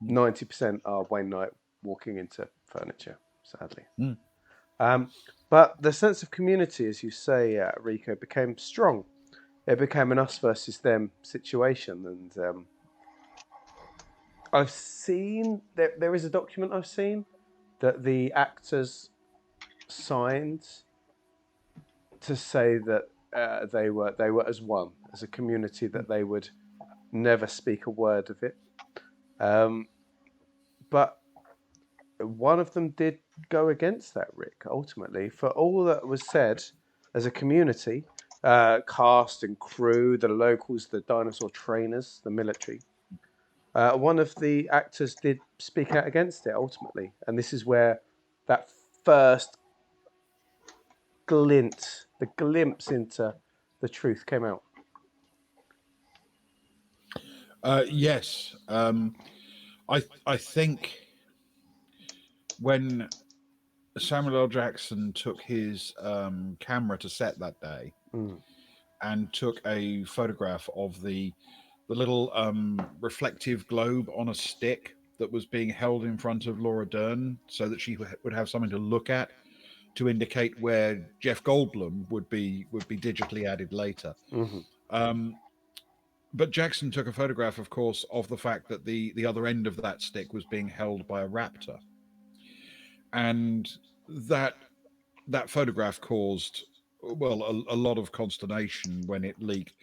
90% are Wayne Knight walking into furniture. Sadly. Mm. But the sense of community, as you say, Rico, became strong. It became an us versus them situation, and I've seen there is a document I've seen that the actors signed to say that they were as one, as a community, that they would never speak a word of it. But one of them did go against that, Rick. Ultimately, for all that was said, as a community, cast and crew, the locals, the dinosaur trainers, the military. One of the actors did speak out against it ultimately, and this is where that first the glimpse into the truth came out. Yes, I think when Samuel L. Jackson took his camera to set that day Mm. and took a photograph of the little reflective globe on a stick that was being held in front of Laura Dern, so that she would have something to look at to indicate where Jeff Goldblum would be digitally added later. Mm-hmm. But Jackson took a photograph, of course, of the fact that the other end of that stick was being held by a raptor, and that that photograph caused, well, a lot of consternation when it leaked.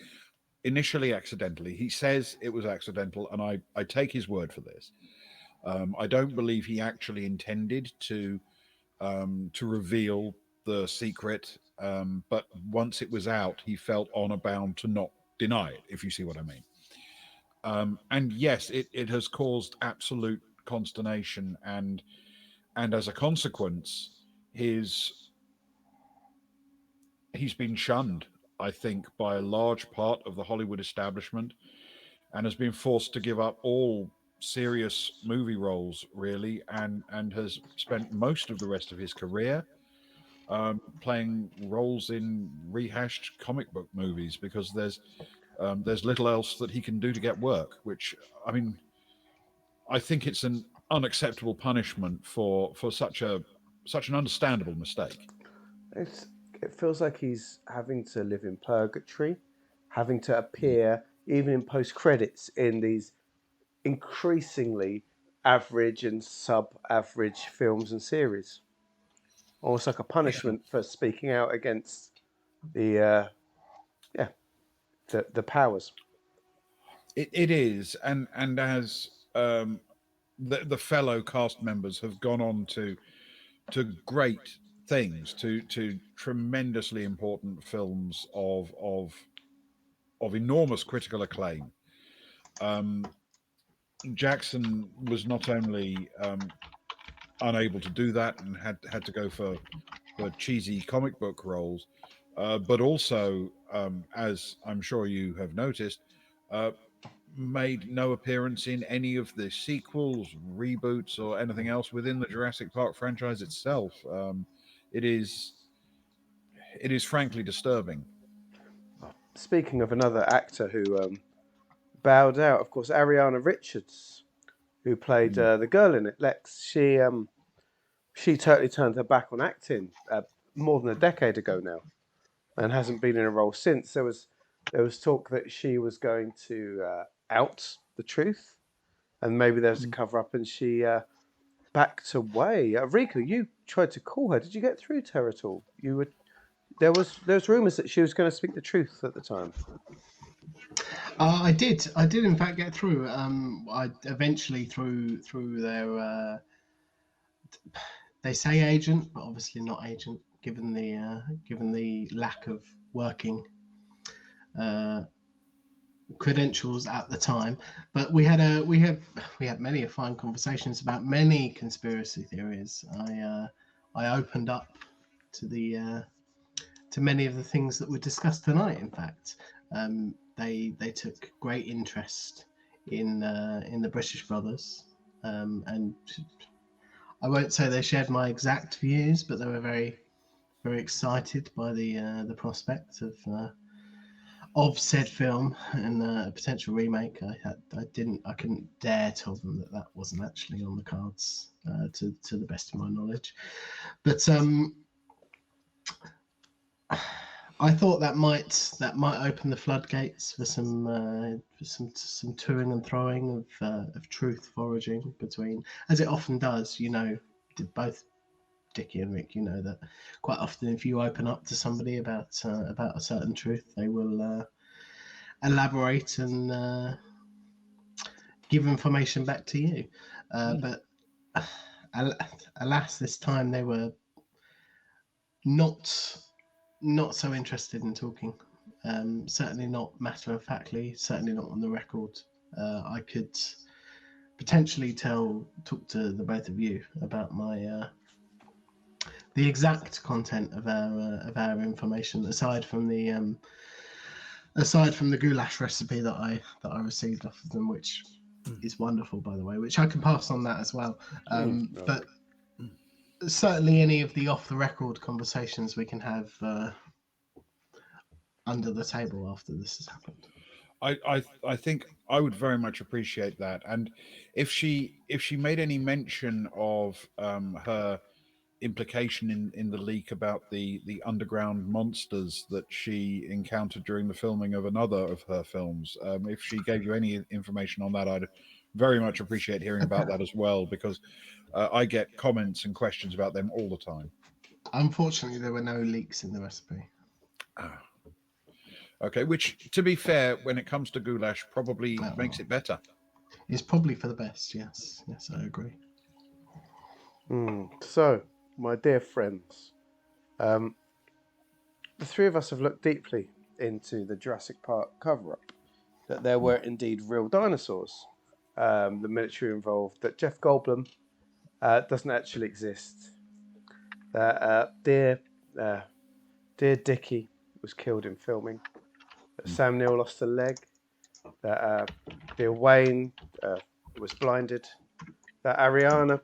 Initially, accidentally. He says it was accidental, and I take his word for this. I don't believe he actually intended to reveal the secret, but once it was out, he felt honor bound to not deny it, if you see what I mean. And yes, it has caused absolute consternation, and as a consequence, his he's been shunned, I think, by a large part of the Hollywood establishment, and has been forced to give up all serious movie roles, really, and has spent most of the rest of his career playing roles in rehashed comic book movies, because there's little else that he can do to get work. Which, I mean, I think it's an unacceptable punishment for such an understandable mistake. It's, it feels like he's having to live in purgatory, having to appear even in post credits in these increasingly average and sub-average films and series, almost like a Yeah. punishment for speaking out against the yeah the powers. It is, and as the fellow cast members have gone on to great things, to tremendously important films of enormous critical acclaim. Jackson was not only unable to do that and had to go for cheesy comic book roles, but also, as I'm sure you have noticed, uh, made no appearance in any of the sequels, reboots, or anything else within the Jurassic Park franchise itself. It is frankly disturbing. Speaking of another actor who bowed out, of course, Ariana Richards, who played the girl in it, Lex. She totally turned her back on acting more than a decade ago now, and hasn't been in a role since. There was talk that she was going to out the truth, and maybe there's a cover up, and she backed away. Rika, you tried to call her. Did you get through to her at all? There's rumours that she was going to speak the truth at the time. I did. I did, in fact, get through. I eventually through their. They say agent, but obviously not agent, given the lack of working credentials at the time. But we had many fine conversations about many conspiracy theories. I opened up to the to many of the things that were discussed tonight. In fact, they took great interest in the British brothers, and I won't say they shared my exact views, but they were very very excited by the prospect of said film and a potential remake. I couldn't dare tell them that wasn't actually on the cards, to the best of my knowledge. But I thought that might open the floodgates for some toing and throwing of truth foraging between, as it often does. Both Dickie and Rick, that quite often if you open up to somebody about a certain truth, they will elaborate and give information back to you. But alas, this time they were not so interested in talking. Certainly not matter of factly. Certainly not on the record. I could potentially talk to the both of you about my the exact content of our information, aside from the goulash recipe that I received off of them, which is wonderful, by the way, which I can pass on that as well. But certainly any of the off the record conversations we can have under the table after this has happened. I think I would very much appreciate that, and if she made any mention of her implication in the leak about the underground monsters that she encountered during the filming of another of her films, if she gave you any information on that, I'd very much appreciate hearing about that as well, because I get comments and questions about them all the time. Unfortunately, there were no leaks in the recipe. Okay, which, to be fair, when it comes to goulash, probably makes it better. It's probably for the best. Yes, I agree. So, my dear friends, the three of us have looked deeply into the Jurassic Park cover-up, that there were indeed real dinosaurs. The military involved, that Jeff Goldblum doesn't actually exist, that dear Dickie was killed in filming, that Sam Neill lost a leg, that dear Wayne was blinded, that Ariana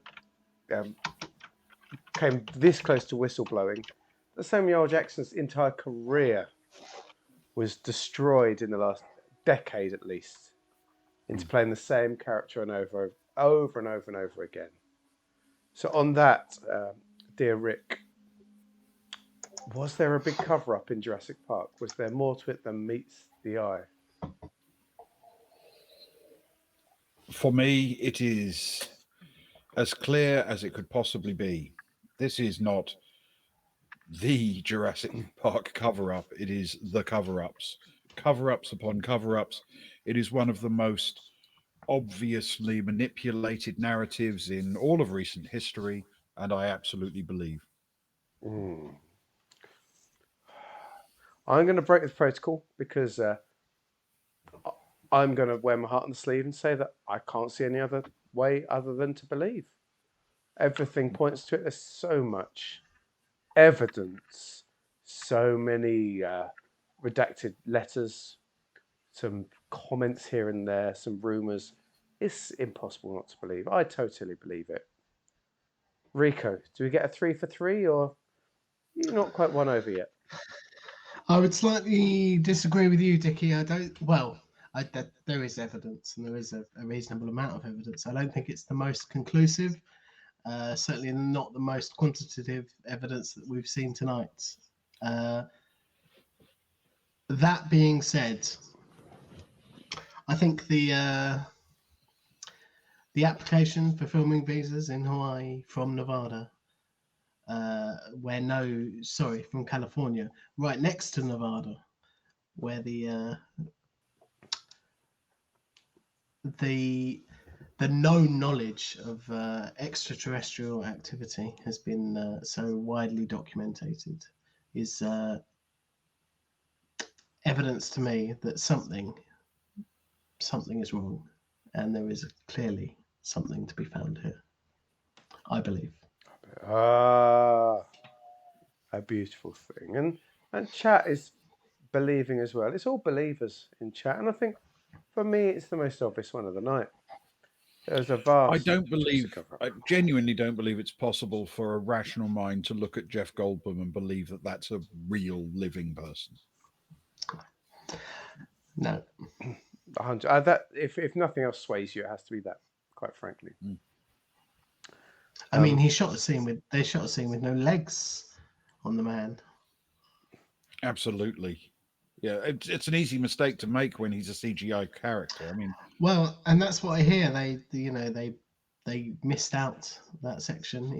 came this close to whistleblowing, that Samuel L. Jackson's entire career was destroyed in the last decade at least into playing the same character and over and over again. So on that, dear Rick, was there a big cover-up in Jurassic Park? Was there more to it than meets the eye? For me, it is as clear as it could possibly be. This is not the Jurassic Park cover-up. It is the cover-ups. Cover-ups upon cover-ups. It is one of the most obviously manipulated narratives in all of recent history, and I absolutely believe. I'm going to break the protocol because I'm going to wear my heart on the sleeve and say that I can't see any other way other than to believe. Everything points to it. There's so much evidence, so many redacted letters, some comments here and there, some rumours. It's impossible not to believe. I totally believe it. Rico, do we get a 3 for 3, or you're not quite won over yet? I would slightly disagree with you, Dickie. I don't. Well, there is evidence, and there is a reasonable amount of evidence. I don't think it's the most conclusive. Certainly not the most quantitative evidence that we've seen tonight. That being said, I think the application for filming visas in Hawaii from Nevada, from California, right next to Nevada, where the known knowledge of extraterrestrial activity has been so widely documented, is evidence to me that something is wrong, and there is clearly something to be found here, I believe. Ah, a beautiful thing. And chat is believing as well. It's all believers in chat, and I think for me it's the most obvious one of the night. There's a vast. I genuinely don't believe it's possible for a rational mind to look at Jeff Goldblum and believe that that's a real living person. No. 100. That if nothing else sways you, it has to be that. Quite frankly. I mean, they shot a scene with no legs on the man. Absolutely. Yeah, it's an easy mistake to make when he's a CGI character. I mean, well, and that's what I hear. They missed out that section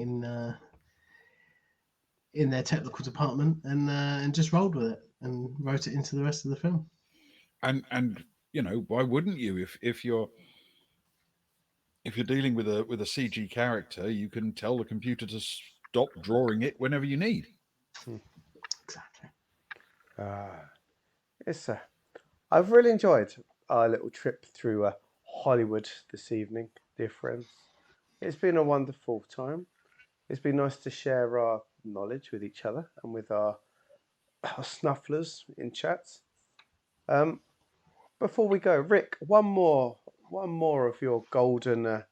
in their technical department and just rolled with it and wrote it into the rest of the film. And why wouldn't you? If you're dealing with a CG character, you can tell the computer to stop drawing it whenever you need. Exactly. I've really enjoyed our little trip through Hollywood this evening, dear friends. It's been a wonderful time. It's been nice to share our knowledge with each other and with our snufflers in chats. Before we go, Rick, one more of your golden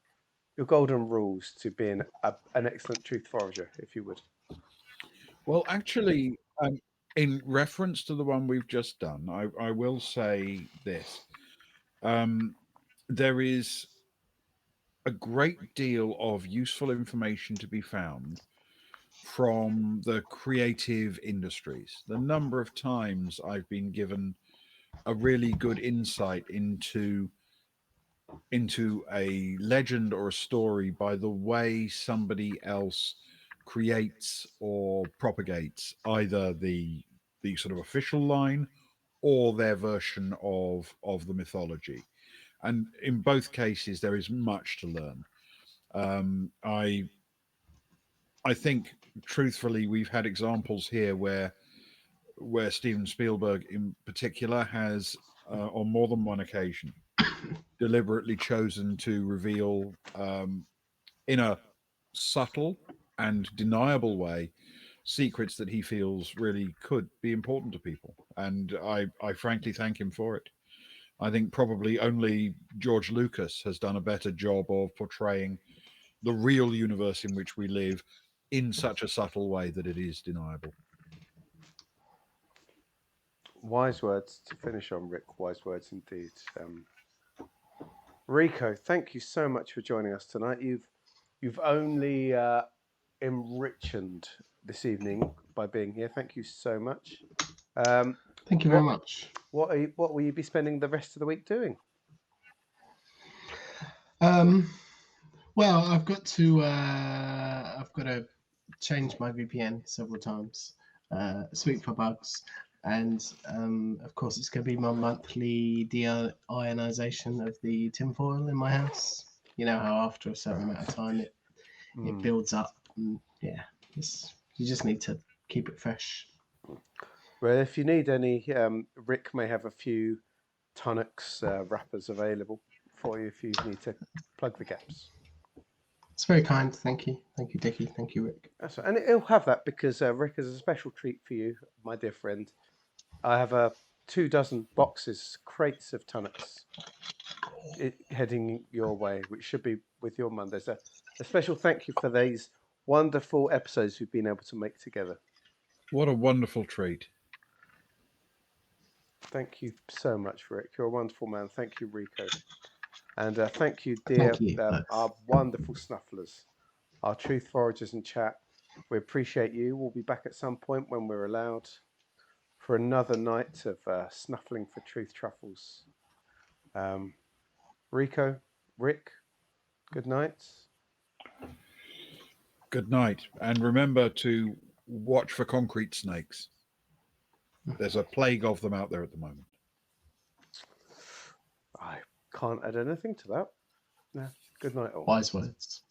rules to being an excellent truth forager, if you would. Well, actually, in reference to the one we've just done, I will say this. There is a great deal of useful information to be found from the creative industries. The number of times I've been given a really good insight into a legend or a story by the way somebody else creates or propagates either the sort of official line or their version of the mythology, and in both cases there is much to learn. I think truthfully we've had examples here where Steven Spielberg in particular has on more than one occasion deliberately chosen to reveal in a subtle and deniable way secrets that he feels really could be important to people. And I frankly thank him for it. I think probably only George Lucas has done a better job of portraying the real universe in which we live in such a subtle way that it is deniable. Wise words to finish on, Rick. Wise words indeed. Rico, thank you so much for joining us tonight. You've only enriched this evening by being here. Thank you so much. Thank you very much. What will you be spending the rest of the week doing? Well, I've got to change my VPN several times, sweep for bugs, and of course it's going to be my monthly deionization of the tinfoil in my house. You know how after a certain amount of time it builds up, and yeah, you just need to keep it fresh. Well, if you need any, Rick may have a few tonics wrappers available for you if you need to plug the gaps. It's very kind. Thank you, Dickie. Thank you, Rick. That's right. And it'll have that because Rick is a special treat for you, my dear friend. I have 24 boxes, crates of tonics heading your way, which should be with your Mondays. A special thank you for these wonderful episodes we've been able to make together. What a wonderful treat. Thank you so much, Rick. You're a wonderful man. Thank you, Rico. And thank you, dear, Thank you, our wonderful snufflers, our truth foragers in chat. We appreciate you. We'll be back at some point when we're allowed for another night of snuffling for truth truffles. Rico, Rick, good night. Good night. And remember to watch for concrete snakes. There's a plague of them out there at the moment. I can't add anything to that. No. Good night, all. Wise words.